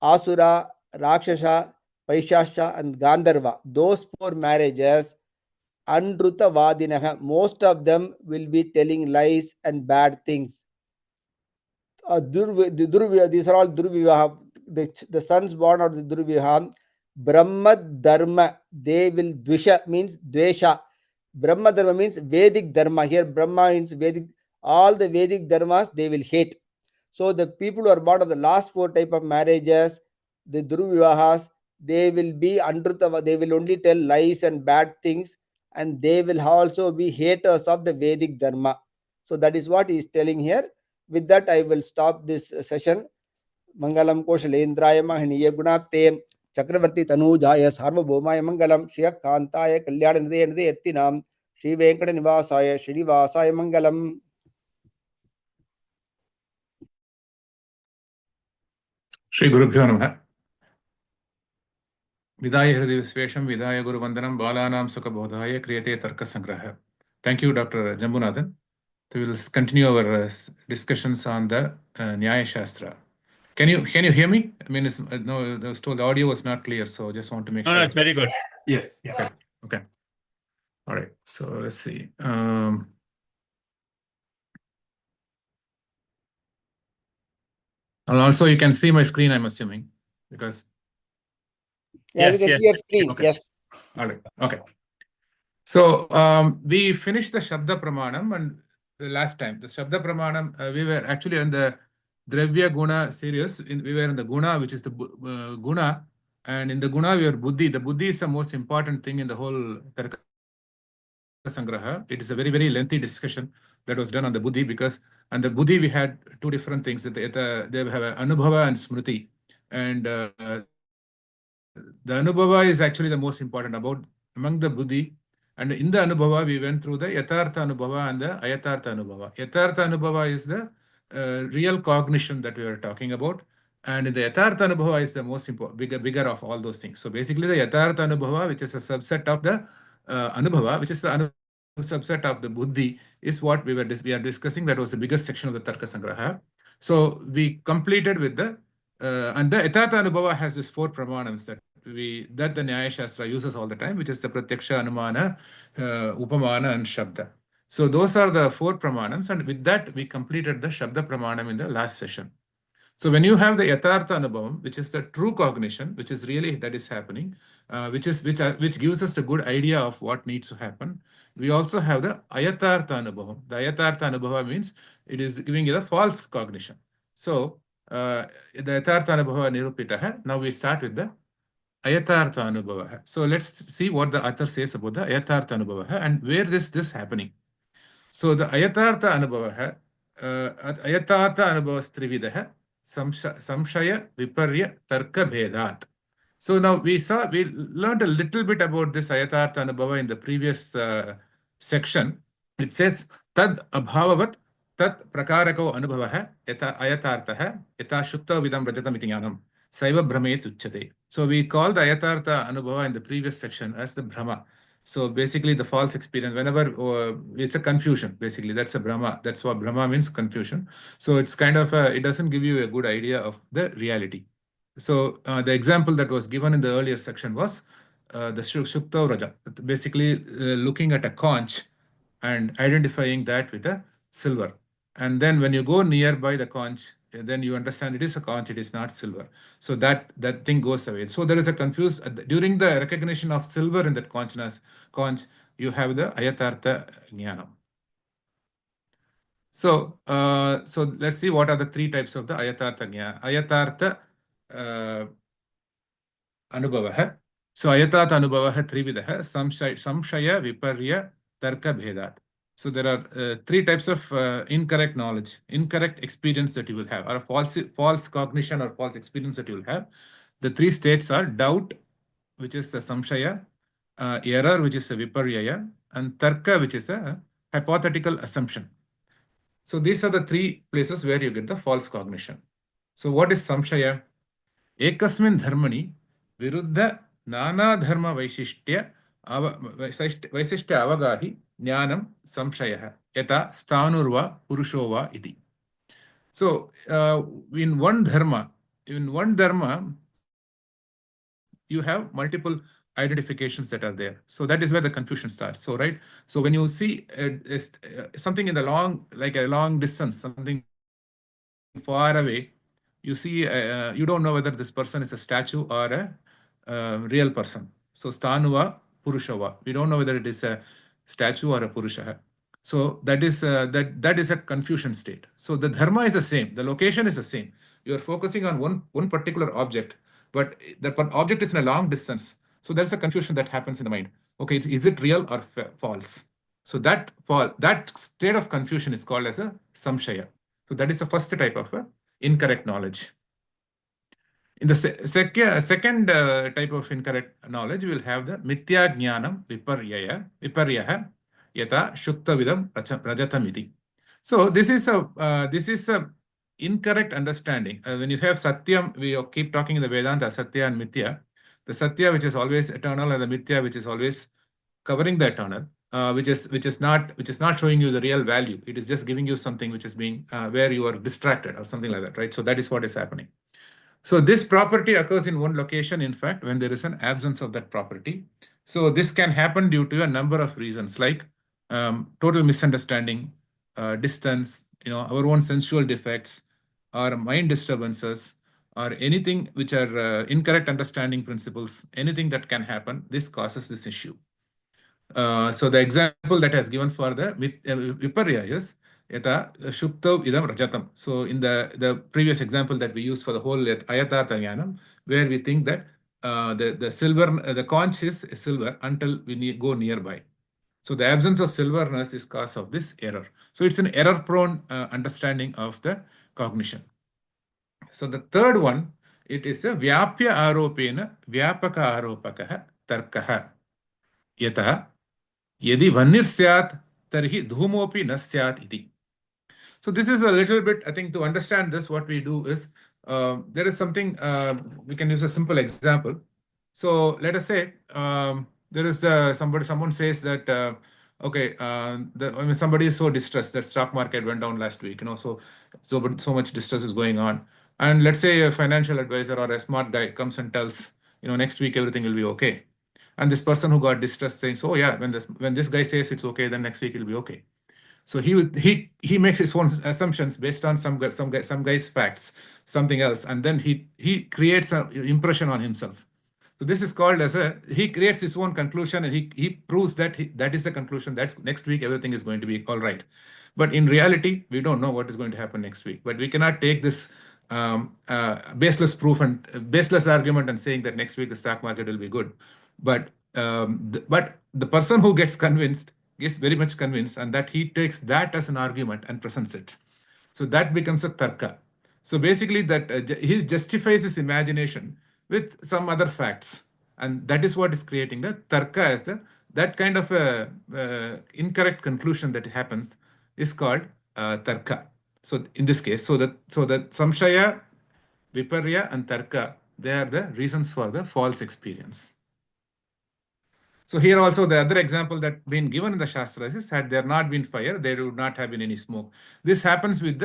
Asura, Rakshasa, Vaishasha and Gandharva, those 4 marriages, andrutavadinah, most of them will be telling lies and bad things. These are all durvivaha. The sons born out of the durvivaha, Brahma Dharma, they will dvisha means dvesha. Brahma Dharma means Vedic Dharma. Here Brahma means Vedic. All the Vedic Dharmas they will hate. So the people who are born of the last 4 type of marriages, the durvivahas, they will be andrutava. They will only tell lies and bad things, and they will also be haters of the Vedic Dharma. So that is what he is telling here. With that, I will stop this session. Mangalam Koshalendraya Mahaniya Gunapte Chakravarti Tanujaya Sarvabhaumaya Mangalam Shriya Kantaya Kalyananide Ertinam Shri Venkata Nivasaya Srinivasaya Mangalam. Shri Gurubhyo Namaha. Vidaya Hridi Visvesham Vidaya Guru Vandanam Balanam Sukha Bodhaya Kriyate Tarka Sangraha. Thank you, Dr. Jambunathan. we will continue our discussions on the Nyaya Shastra. Can you hear me? I mean, no, the audio was not clear, so just want to make sure. No, it's very good. Yes. Yeah. Okay. All right. So let's see. And also, you can see my screen, I'm assuming, because. Yeah, Yes, we can yes. see your screen. Okay. Yes. All right. Okay. So we finished the Shabda Pramanam, and the last time the Shabda Pramanam, we were actually in the Dravya Guna series. We were in the Guna, which is the Guna, and in the Guna we are Buddhi. The Buddhi is the most important thing in the whole Tarka Sangraha. It is a very, very lengthy discussion that was done on the Buddhi, because on the Buddhi we had two different things. They have Anubhava and Smriti, and the Anubhava is actually the most important about among the Buddhi. And in the Anubhava, we went through the Yathartha Anubhava and the Ayathartha Anubhava. Yathartha Anubhava is the real cognition that we were talking about. And the Yathartha Anubhava is the most important, bigger of all those things. So basically, the Yathartha Anubhava, which is a subset of the Anubhava, which is the subset of the Buddhi, is what we are discussing. That was the biggest section of the Tarka Sangraha. So we completed with the and the Yathartha Anubhava has these 4 pramanams that the Nyaya Shastra uses all the time, which is the Pratyaksha, Anumana, Upamana, and Shabda. So those are the 4 pramanams, and with that we completed the Shabda pramanam in the last session. So when you have the Yathartha Anubhavam, which is the true cognition, which is really that is happening, which gives us a good idea of what needs to happen, we also have the Ayathartha Anubhavam. The Ayathartha Anubhava means it is giving you the false cognition. So the Yathartha Anubhava Nirupitaha. Now we start with the Ayathartha Anubhava. So let's see what the author says about the Ayathartha Anubhava and where this happening. So the Ayathartha Anubhava, Ayathartha Anubhava Strividaha, Samshaya Viparya Tarka Bhedat. So now we learned a little bit about this Ayathartha Anubhava in the previous section. It says Tad Abhavavat Tat Prakarako Anubhavaha Yata Ayatharthaha Yata Shukta Vidam Rajatam Iti Jnanam Saiva Brahme Tuchyate. So we called the Ayathartha Anubhava in the previous section as the Brahma. So basically the false experience, whenever it's a confusion, basically that's a Brahma. That's what Brahma means, confusion. So it's kind of, it doesn't give you a good idea of the reality. So the example that was given in the earlier section was the Shukta Raja, basically looking at a conch and identifying that with a silver. And then when you go nearby the conch, then you understand it is a conch, it is not silver. So that thing goes away. So there is a during the recognition of silver in that conch, you have the Ayathartha Jnanam. So, so let's see what are the 3 types of the Ayathartha Jnana. Ayathartha Anubhavaha. So Ayathartha Anubhavaha Trividaha, Samshaya Viparya Tarka Bhedat. So there are 3 types of incorrect knowledge, incorrect experience that you will have, or false cognition or false experience that you will have. The 3 states are doubt, which is a samshaya, error, which is a viparyaya, and tarka, which is a hypothetical assumption. So these are the 3 places where you get the false cognition. So what is samshaya? Ekasmin dharmani viruddha nana dharma vaishishthya avagahi jnanam samshayah yata stanurva purushova iti. So in one dharma, you have multiple identifications that are there. So that is where the confusion starts. So right. So when you see something in the like a long distance, something far away, you see, you don't know whether this person is a statue or a real person. So Stanuva Purushava. We don't know whether it is a statue or a Purusha. So that is that is a confusion state. So the dharma is the same. The location is the same. You are focusing on one particular object, but the object is in a long distance. So there's a confusion that happens in the mind. Okay, is it real or false? So that state of confusion is called as a samshaya. So that is the first type of incorrect knowledge. In the second type of incorrect knowledge, we will have the mithya jnanam viparyaha yata shukta vidam rajatamiti. So this is a incorrect understanding. When you have satyam, we keep talking in the Vedanta, satya and mithya. The satya, which is always eternal, and the mithya, which is always covering the eternal. which is not showing you the real value. It is just giving you something which is being where you are distracted or something like that, right? So that is what is happening. So this property occurs in one location, in fact, when there is an absence of that property. So this can happen due to a number of reasons, like total misunderstanding, distance, our own sensual defects, or mind disturbances, or anything which are incorrect understanding principles, anything that can happen. This causes this issue. So the example that has given for the viparya is yata shuptav idam rajatam. So in the previous example that we used for the whole ayatartha jnanam, where we think that the silver, the conch is silver until we go nearby. So the absence of silverness is cause of this error. So it's an error-prone understanding of the cognition. So the third one, it is a vyapya aropena vyapaka aropakaha tarkaha. Yata यदि भन्निर् स्यात् तर्हि धूमोऽपि न स्यात् इति. So this is a little bit, I think, to understand this, what we do is, there is something, we can use a simple example. So let us say there is someone says that, okay, somebody is so distressed that stock market went down last week, so much distress is going on. And let's say a financial advisor or a smart guy comes and tells, next week everything will be okay. And this person who got distressed saying, so yeah, when this guy says it's okay, then next week it'll be okay. So he makes his own assumptions based on some guy's facts, something else, and then he creates an impression on himself. So this is called as he creates his own conclusion, and he proves that that is the conclusion. That's next week everything is going to be all right. But in reality, we don't know what is going to happen next week. But we cannot take this baseless proof and baseless argument and saying that next week the stock market will be good. But the person who gets convinced is very much convinced, and that he takes that as an argument and presents it. So that becomes a tarka. So basically, that he justifies his imagination with some other facts, and that is what is creating the tarka as that kind of a incorrect conclusion that happens is called tarka. So in this case, so that samshaya, viparya, and tarka, they are the reasons for the false experience. So here also the other example that been given in the Shastras is, had there not been fire, there would not have been any smoke. This happens with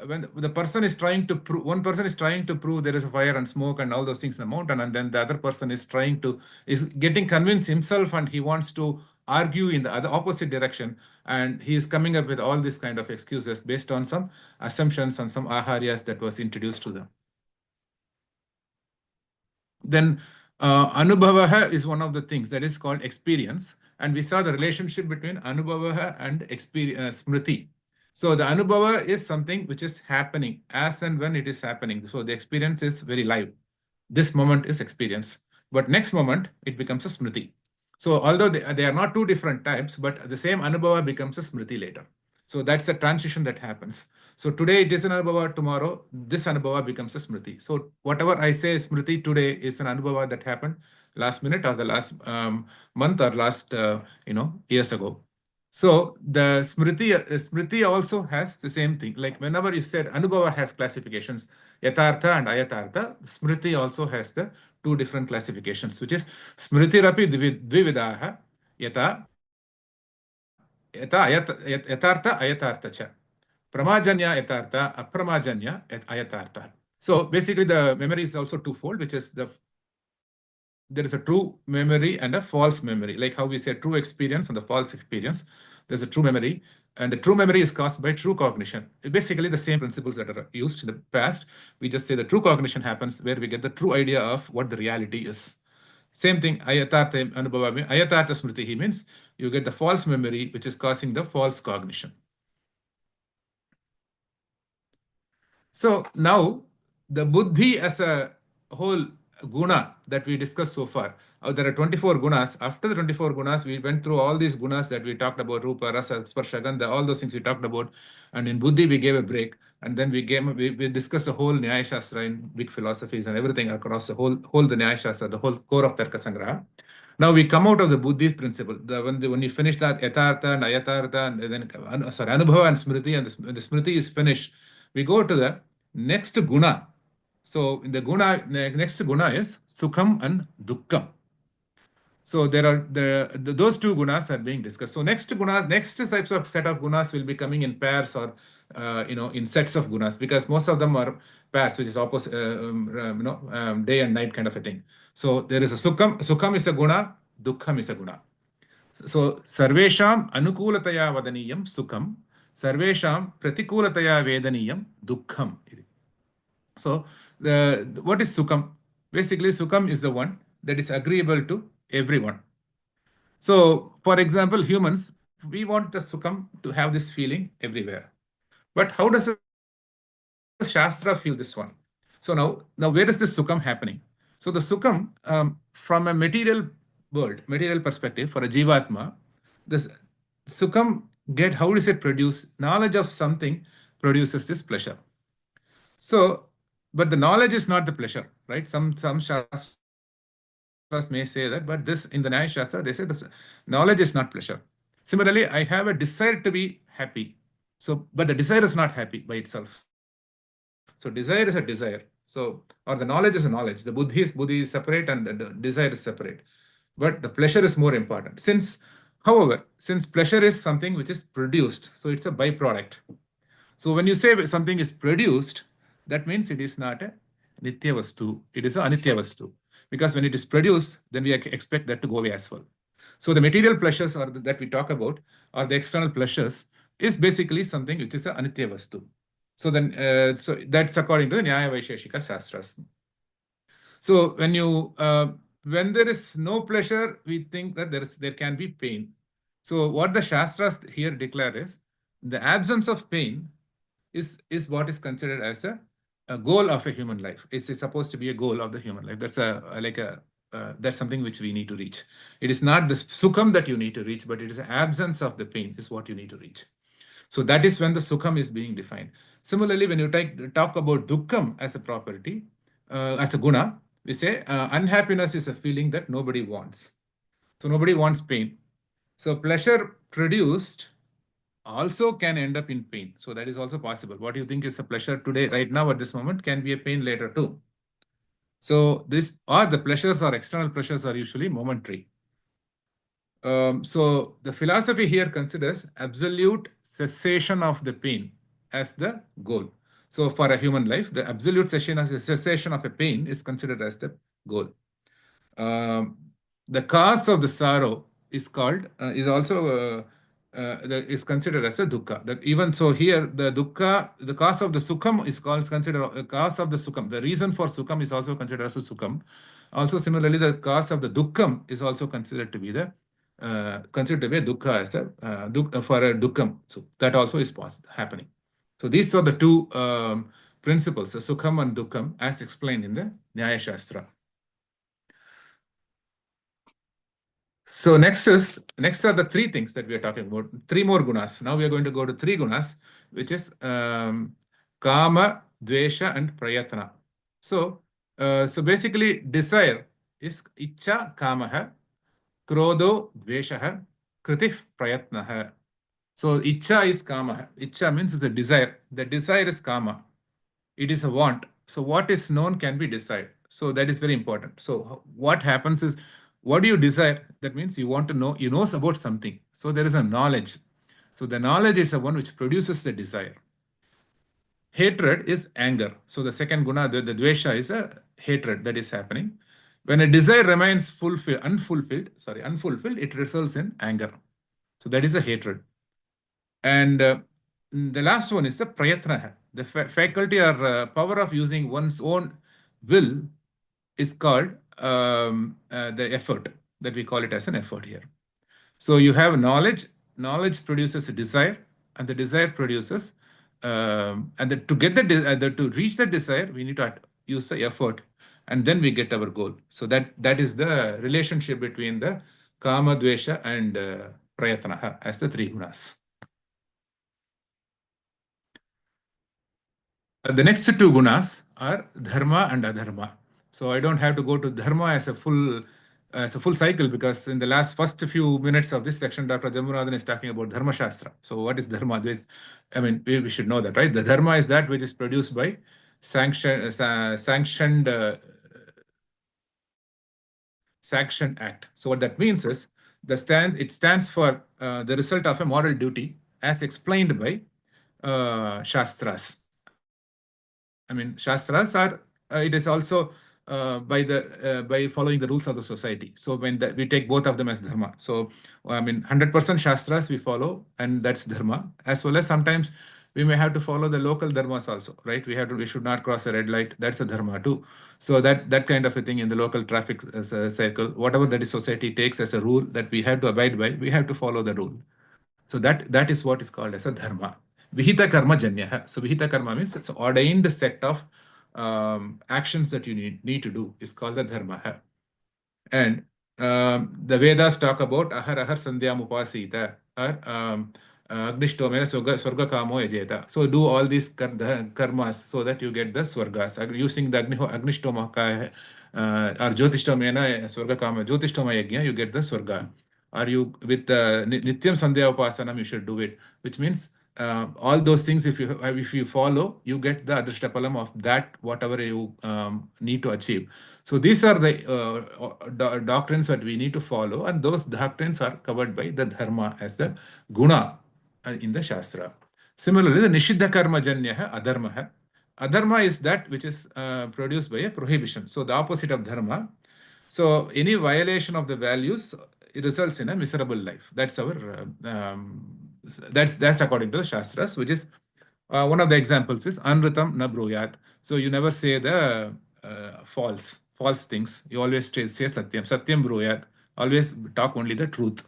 when the person is trying to prove, one person is trying to prove there is a fire and smoke and all those things in the mountain, and then the other person is getting convinced himself, and he wants to argue in the other opposite direction, and he is coming up with all these kind of excuses based on some assumptions and some aharyas that was introduced to them. Then Anubhavaha is one of the things that is called experience. And we saw the relationship between Anubhavaha and Smriti. So the Anubhava is something which is happening as and when it is happening. So the experience is very live. This moment is experience. But next moment, it becomes a Smriti. So although they are not two different types, but the same Anubhava becomes a Smriti later. So that's the transition that happens. So today it is an Anubhava, tomorrow this Anubhava becomes a Smriti. So whatever I say Smriti today is an Anubhava that happened last minute or the last month or last years ago. So the Smriti also has the same thing. Like whenever you said Anubhava has classifications, Yatartha and Ayatartha, Smriti also has the two different classifications, which is Smritirapi Dvividaha, Yata Yatartha Ayatartha cha. Pramajanya yatartha, apramajanya ayatartha. So basically the memory is also twofold, which is there is a true memory and a false memory. Like how we say true experience and the false experience, there's a true memory, and the true memory is caused by true cognition. Basically the same principles that are used in the past. We just say the true cognition happens where we get the true idea of what the reality is. Same thing, ayatartha anubhava, ayatartha smriti means you get the false memory, which is causing the false cognition. So now the buddhi as a whole guna that we discussed so far, there are 24 gunas. After the 24 gunas, we went through all these gunas that we talked about, rupa, rasa, sparsha, gandha, all those things we talked about. And in buddhi, we gave a break. And then we discussed the whole Nyaya Shastra in big philosophies and everything across the whole the Nyaya Shastra, the whole core of Tarka Sangraha. Now we come out of the Buddhist principle. When you finish that yatartha and ayatartha, and then anubhava and smriti, and the smriti is finished, we go to the next guna. So in the guna, next guna is sukham and dukkham. So there are those two gunas are being discussed. So next types of set of gunas will be coming in pairs or in sets of gunas, because most of them are pairs, which is opposite, day and night kind of a thing. So there is a sukham. Sukham is a guna. Dukkham is a guna. So sarvesham anukulataya vadaniyam sukham. Sarvesham pratikulataya vedaniyam dukkham. So what is sukham? Basically, sukham is the one that is agreeable to everyone. So, for example, humans, we want the sukham to have this feeling everywhere. But how does the Shastra feel this one? So now where is this sukham happening? So the sukham, from a material world, material perspective, for a jivatma, this sukham how does it produce? Knowledge of something produces this pleasure. So, but the knowledge is not the pleasure, right? Some Shastras may say that, but this in the Nyaya Shastra, they say this knowledge is not pleasure. Similarly, I have a desire to be happy. So, but the desire is not happy by itself. So desire is a desire. So, or the knowledge is a knowledge. The buddhi is separate and the desire is separate. But the pleasure is more important. However, since pleasure is something which is produced, so it's a byproduct. So when you say something is produced, that means it is not a nitya vastu. It is a anitya vastu. Because when it is produced, then we expect that to go away as well. So the material pleasures that we talk about, or the external pleasures, is basically something which is a anitya vastu. So then, so that's according to the Nyaya Vaisheshika Shastras. So when there is no pleasure, we think that there can be pain. So what the Shastras here declare is the absence of pain is what is considered as a goal of a human life. It's supposed to be a goal of the human life. That's that's something which we need to reach. It is not the sukham that you need to reach, but it is the absence of the pain is what you need to reach. So that is when the sukham is being defined. Similarly, when you talk about dukkham as a property, as a guna, we say unhappiness is a feeling that nobody wants. So nobody wants pain. So pleasure produced also can end up in pain. So that is also possible. What you think is a pleasure today, right now, at this moment, can be a pain later too. So the pleasures or external pleasures are usually momentary. So the philosophy here considers absolute cessation of the pain as the goal. So for a human life, the absolute cessation of a pain is considered as the goal. The cause of the sorrow is considered as a dukkha. Even so, here the dukkha, the cause of the sukham is considered a cause of the sukham. The reason for sukham is also considered as a sukham. Also, similarly, the cause of the dukkham is also considered to be a dukkha as for a dukkham. So that also is happening. So these are the two principles, the sukham and dukkham, as explained in the Nyaya Shastra. So next are the three things that we are talking about. Three more gunas. Now we are going to go to three gunas, which is kama, dvesha, and prayatna. So basically, desire is icha kamaha, krodho dveshaha, kritif prayatnaha. So icha is kama. Icha means it's a desire. The desire is kama. It is a want. So what is known can be desired. So that is very important. So what happens is, what do you desire? That means you want to know, you know about something. So there is a knowledge. So the knowledge is the one which produces the desire. Hatred is anger. So the second guna, the dvesha, is a hatred that is happening. When a desire remains unfulfilled, it results in anger. So that is a hatred. And the last one is the prayatna. The faculty or power of using one's own will is called the effort, that we call it as an effort here. So you have knowledge. Knowledge produces a desire, and the desire produces, to get to reach the desire, we need to use the effort, and then we get our goal. So that is the relationship between the kama, dvesha, and prayatna as the three gunas. The next two gunas are dharma and adharma. So I don't have to go to dharma as a full cycle, because in the first few minutes of this section, Dr. Jambunathan is talking about Dharma Sastra. So what is dharma? I mean, we should know that, right? The dharma is that which is produced by sanctioned sanction act. So what that means is it stands for the result of a moral duty as explained by Shastras. I mean, Shastras are, it is also by following the rules of the society. So when we take both of them as Dharma. So, I mean, 100% Shastras we follow, and that's Dharma. As well as sometimes we may have to follow the local dharmas also, right? We should not cross a red light. That's a dharma too. So that kind of a thing in the local traffic circle, whatever that is society takes as a rule that we have to abide by, we have to follow the rule. So that is what is called as a dharma. Vihita karma janya. So vihita karma means it's an ordained set of actions that you need to do is called the dharma. And the Vedas talk about ahar ahar sandhyam upasita or agnishtomena swarga kamo yajeta. So do all these karmas so that you get the swargas. Using the agnishtoma or jyotishtomena swarga kama jyotishtoma yajna, you get the swarga. Or you with nityam sandhya upasanam, you should do it, which means all those things, if you follow, you get the adrishtapalam of that, whatever you need to achieve. So these are the doctrines that we need to follow, and those doctrines are covered by the dharma as the guna in the Shastra. Similarly, the nishiddha karma janya adharma. Adharma is that which is produced by a prohibition. So the opposite of dharma. So any violation of the values, it results in a miserable life. That's our that's according to the Shastras, which is one of the examples is anritam na bruyat. So you never say the false things. You always say satyam bruyat. Always talk only the truth.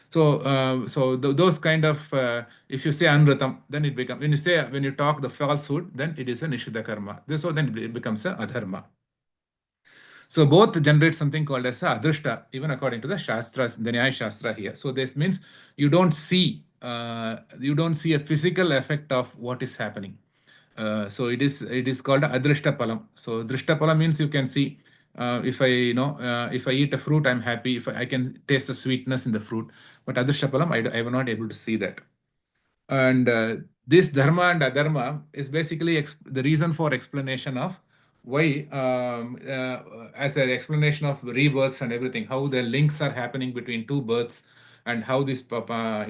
So those kind of if you say anritam, then it becomes, when you talk the falsehood, then it is a nishiddha karma. So then it becomes a adharma. So both generate something called as a adrishta, even according to the Shastras, the Nyaya Shastra here. So this means you don't see a physical effect of what is happening. So it is called adrishta palam. So drishta palam means you can see. If I eat a fruit, I'm happy. If I can taste the sweetness in the fruit, but adrishta palam, I was not able to see that. And this dharma and adharma is basically the reason for explanation of why, as an explanation of rebirths and everything, how the links are happening between two births, and how this, how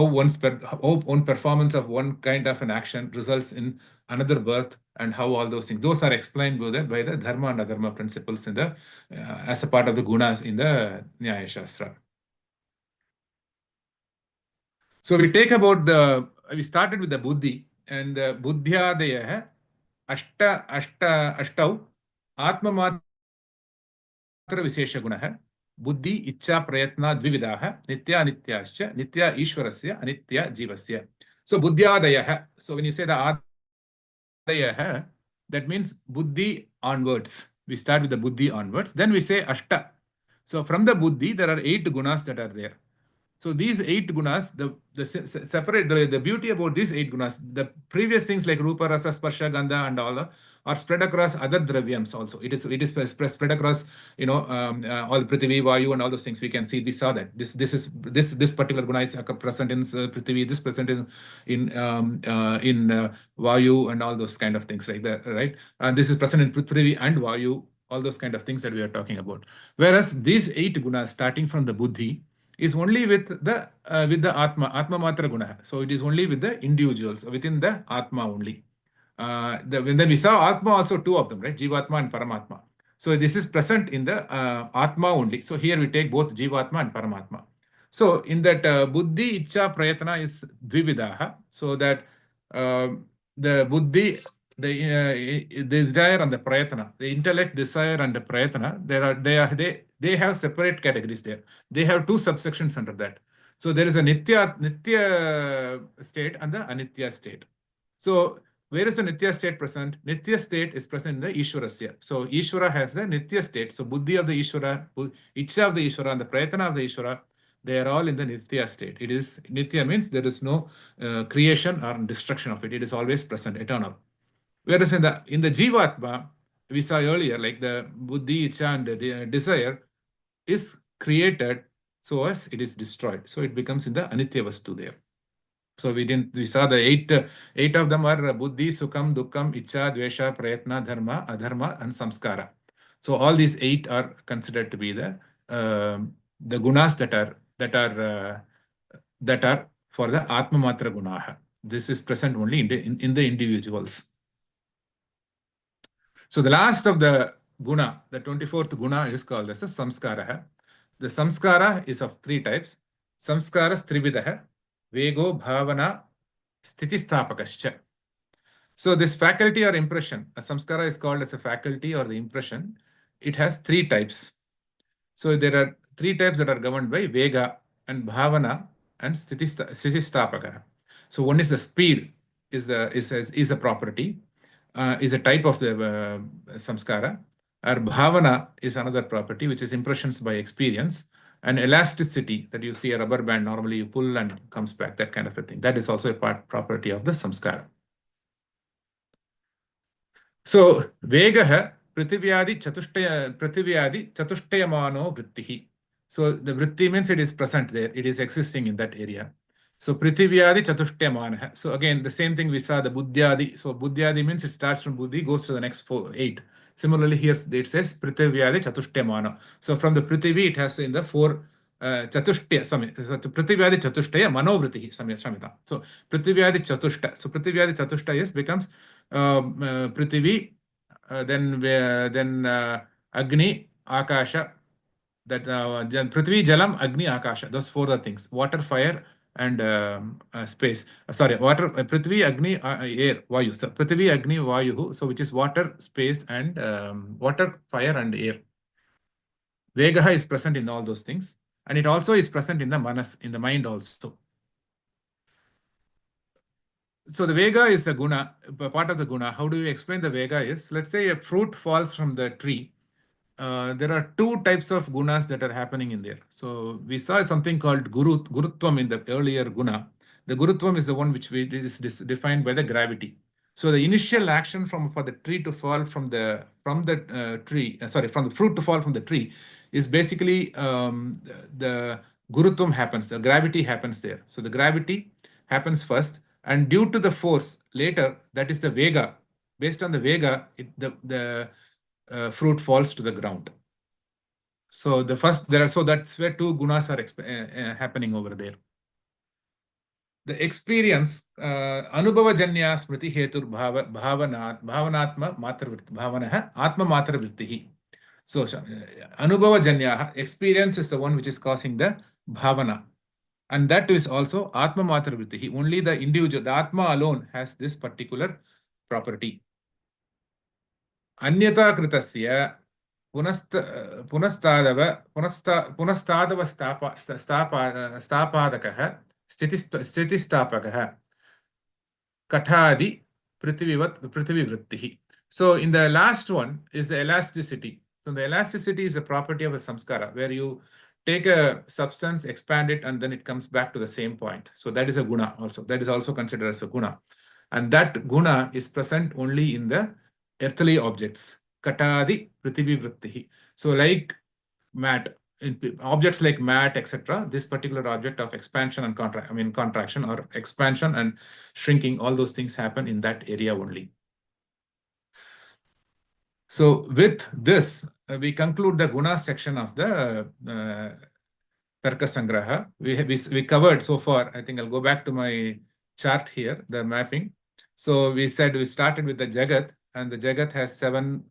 one performance of one kind of an action results in another birth, and how all those things, those are explained by the dharma and adharma principles in the as a part of the gunas in the Nyaya Shastra. So we started with the buddhi, and the buddhyadaya ashtau atma matra vishesha gunah buddhi ichcha prayatna dvividaha nitya nityascha nitya ishwarasya anitya jivasya. So buddhyadaya, so when you say the adaya, that means buddhi onwards. We start with the buddhi onwards, then we say ashta. So from the buddhi, there are 8 gunas that are there. So these 8 gunas, the beauty about these 8 gunas, the previous things like Rupa, Rasa, Sparsha, Gandha and all are spread across other dravyams also. It is spread across, all Prithvi, Vayu and all those things we can see. We saw that this particular guna is present in Prithvi, this present in Vayu and all those kind of things like that, right? And this is present in Prithvi and Vayu, all those kind of things that we are talking about. Whereas these 8 gunas starting from the buddhi is only with the Atma Matra Guna. So it is only with the individuals, within the Atma only. Then we saw Atma also, 2 of them, right? Jivatma and Paramatma. So this is present in the Atma only. So here we take both Jivatma and Paramatma. So in that Buddhi Ichcha Prayatna is Dvividaha. So that the Buddhi, the desire and the Prayatna, the intellect, desire and the Prayatna, they have separate categories there. They have 2 subsections under that. So there is a Nitya state and the Anitya state. So where is the Nitya state present? Nitya state is present in the Ishwarasya. So Ishwara has the Nitya state. So Buddhi of the Ishwara, Ichcha of the Ishwara and the Prayatna of the Ishwara, they are all in the Nitya state. It is Nitya means there is no creation or destruction of it. It is always present, eternal. Whereas in the Jivatma, we saw earlier, like the Buddhi, Ichcha and the desire is created so as it is destroyed. So it becomes in the Anitya Vastu there. So we saw the 8 of them are Buddhi, Sukham, Dukkam, Ichcha, Dvesha, Prayatna, Dharma, Adharma and Samskara. So all these 8 are considered to be the gunas that are for the Atma Matra Gunaha. This is present only in the individuals. So the last of the guna, the 24th guna, is called as a samskara. The samskara is of 3 types. Samskaras trividaha, vego bhavana sthitistapakascha. So this faculty or impression, a samskara is called as a faculty or the impression. It has 3 types. So there are 3 types that are governed by vega and bhavana and sthitistapaka. So one is the speed, is a property, is a type of the samskara. Or bhavana is another property, which is impressions by experience. And elasticity, that you see a rubber band, normally you pull and it comes back, that kind of a thing. That is also a property of the samskara. So vegaha prithiviyadi chatushtaямano vrittihi. So the vritti means it is present there, it is existing in that area. So prithiviyadi chatushtayamanah. So again, the same thing we saw the buddhyadi. So buddhyadi means it starts from buddhi, goes to the next 8. Similarly, here it says prithiviyadi chatushtaямano. So from the prithivi, it has in the 4 chatushtaya. So prithiviyadi chatushtaya manovritti samita. So prithiviyadi chatushta. So prithiviyadi chatushta becomes Prithvi, then Agni, Akasha, that Prithvi, Jalam, Agni, Akasha. Those 4 are things: water, fire, and space. Sorry, water, Prithvi, Agni, air, Vayu. So Prithvi, Agni, Vayu. So which is water, space, and water, fire, and air. Vegaha is present in all those things, and it also is present in the manas, in the mind also. So the vega is a guna, part of the guna. How do you explain the vega is, let's say a fruit falls from the tree. There are 2 types of gunas that are happening in there. So we saw something called gurutvam in the earlier guna. The gurutvam is the one which is defined by the gravity. So the initial action for the tree to fall from the fruit to fall from the tree is basically the gurutvam happens. The gravity happens there. So the gravity happens first. And due to the force later, that is the vega. Based on the vega, the fruit falls to the ground. So that's where 2 gunas are happening over there. The experience, anubhava janya smriti hetur bhavanatma bhavanaha atma matra vrittihi. So anubhava janya, experience is the one which is causing the bhavana. And that is also Atma Matra Vrittihi. Only the individual, the Atma alone has this particular property. Anyata kritasya punastadava stapadakaha stitistapakaha kathadi prithvi vrittihi. So in the last one is the elasticity. So the elasticity is a property of a samskara, where you take a substance, expand it, and then it comes back to the same point. So that is a guna also. That is also considered as a guna. And that guna is present only in the earthly objects. Katadi prithvi vrittihi. So like mat, objects like mat, etc., this particular object of expansion and contraction, or expansion and shrinking, all those things happen in that area only. So with this, we conclude the guna section of the Tarka Sangraha. We covered so far. I think I'll go back to my chart here, the mapping. So we said we started with the Jagat, and the Jagat has 7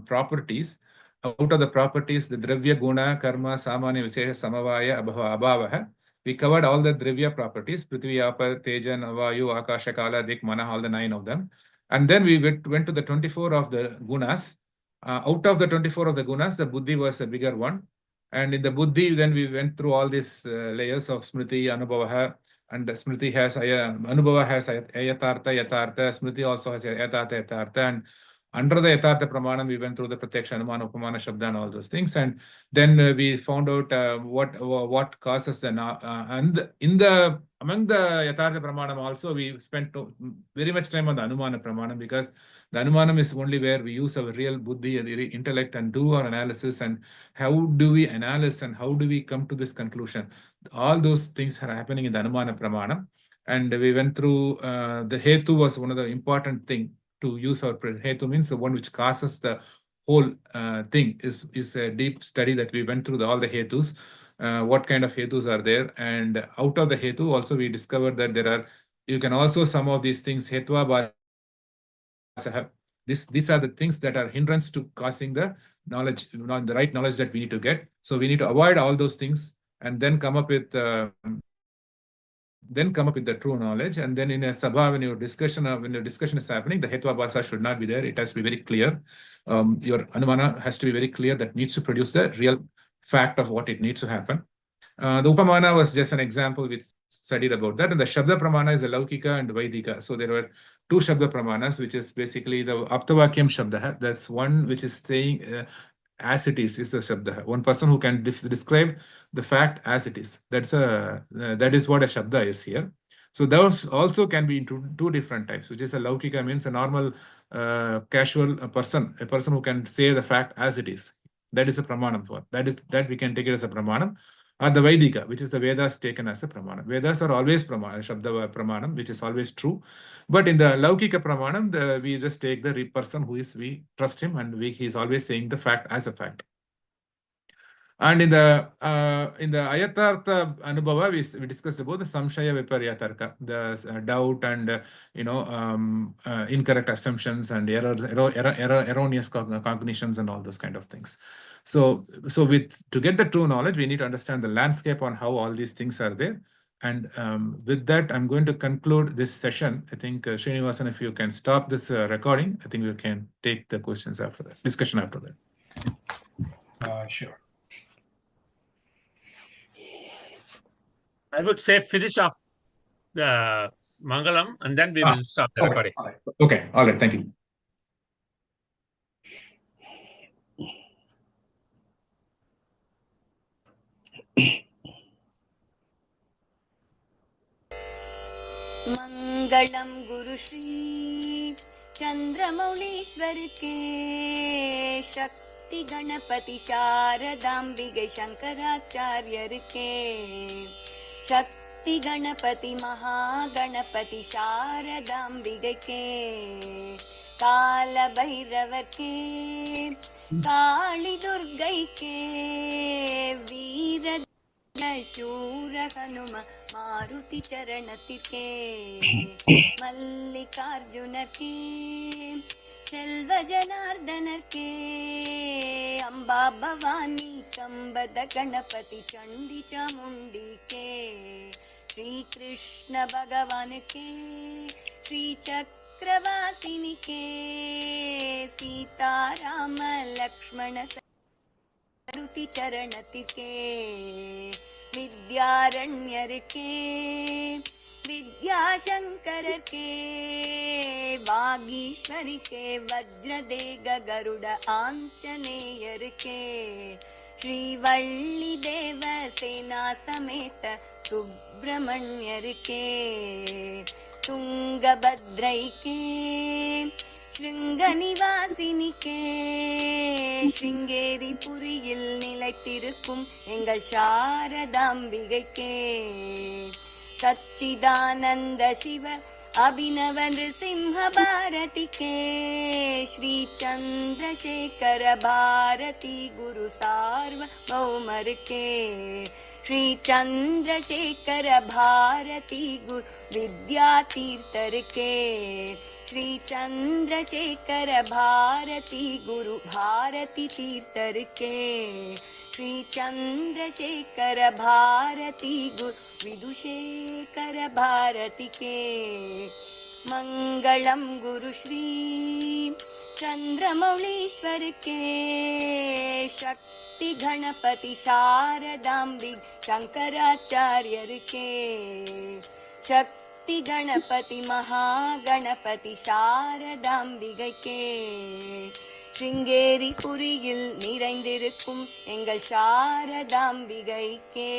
properties. Out of the properties, the Dravya, Guna, Karma, Samanya, Vishesha, Samavaya, Abhavaha. We covered all the Dravya properties: Prithvi, Apa, Teja, Vayu, Akasha, Kala, Dik, Mana, all the 9 of them. And then we went to the 24 of the Gunas. Out of the 24 of the Gunas, the Buddhi was a bigger one. And in the Buddhi, then we went through all these layers of Smriti, Anubhava, and the Smriti has Anubhava has Ayatartha, Yatartha, Smriti also has Yatartha, Yatartha, and under the Yatartha Pramanam, we went through the Pratyaksha, Anumana, Upamana, Shabda, and all those things. And then we found out what causes the and among the Yatartha Pramanam also, we spent very much time on the Anumana Pramanam, because the Anumanam is only where we use our real buddhi and intellect and do our analysis, and how do we analyze and how do we come to this conclusion. All those things are happening in the Anumana Pramanam. And we went through the Hetu was one of the important thing to use. Our Hetu means the one which causes the whole thing is a deep study that we went through all the hetus, what kind of hetus are there, and out of the hetu also we discovered that there are, you can also some of these things hetva have these are the things that are hindrance to causing the knowledge, the right knowledge that we need to get. So we need to avoid all those things and then come up with the true knowledge. And then in a sabha, when your discussion is happening, the hetva bhasa should not be there. It has to be very clear. Your anumana has to be very clear, that needs to produce the real fact of what it needs to happen. The Upamana was just an example we studied about that. And the Shabda Pramana is the Laukika and Vaidika. So there were two Shabda Pramanas, which is basically the Aptavakyam Shabda. That's one which is saying as it is the Shabda. One person who can describe the fact as it is. That is what a Shabda is here. So those also can be into two different types, which is a Laukika, means a normal casual person, a person who can say the fact as it is. That is a Pramanam for. That we can take it as a Pramanam. Or the Vaidika, which is the Vedas taken as a Pramanam. Vedas are always Shabda Pramanam, which is always true. But in the Laukika Pramanam, we just take the person who is, we trust him, and he is always saying the fact as a fact. And in the Ayatartha Anubhava, we discussed about the Samshaya Viparyatarka, the doubt and incorrect assumptions and erroneous cognitions and all those kind of things. So to get the true knowledge, we need to understand the landscape on how all these things are there. And with that, I'm going to conclude this session. I think Srinivasan, if you can stop this recording, I think we can take the questions after that, discussion after that. Sure. I would say finish off the Mangalam and then we will stop the recording. Okay. All right. Thank you. मंगलम गुरु श्री चंद्रमौलीश्वर के, शक्ति गणपति शारदाम्बिके शंकराचार्यर के, शक्ति गणपति महागणपति शारदाम्बिके के, काल भैरवर के, काली दुर्गै के, वीर शूर हनुम मारुति चरणतिके, मल्लिकार्जुन के, सेल्व जनार्दन के, अंबा भवानी कंबद गणपति चंडी चामुंडी के, श्री कृष्ण भगवान के, श्री चक्रवासिनी के, सीता राम लक्ष्मण मारुति चरणतिके, विद्यारण्यर के, विद्याशंकर के, वागीश्वरी के, वज्रदेग गरुड़ आंजनेयर के, श्रीवल्ली देव सेना समेत सुब्रमण्यर के, तुंगभद्रै के, श्रृंगनिवासिनी के, श्रृंगेरी पुरिயில் நிலைத்திருக்கும் எங்கள் சாரதாம்பிகை के, सच्चिदानंद शिव अभिनव नृसिंह भारती के, श्री चंद्रशेखर भारती गुरु सार्वभौमर के, श्री चंद्रशेखर भारती गुरु विद्यातीर्थर के, श्री चंद्रशेखर भारती गुरु भारती तीर्थर के, श्री चंद्रशेखर भारती गुरु विदुशेखर भारती के, मंगलम गुरु श्री चंद्रमौलीश्वर के, शक्ति गणपति शारदाम्बिक शंकराचार्यर के, शक्ति गणपति महागणपति शारदाम्बिகை के, श्रृंगेरी पुरिயில் நிறைந்திருக்கும் எங்கள் சாரதாம்பிகை के.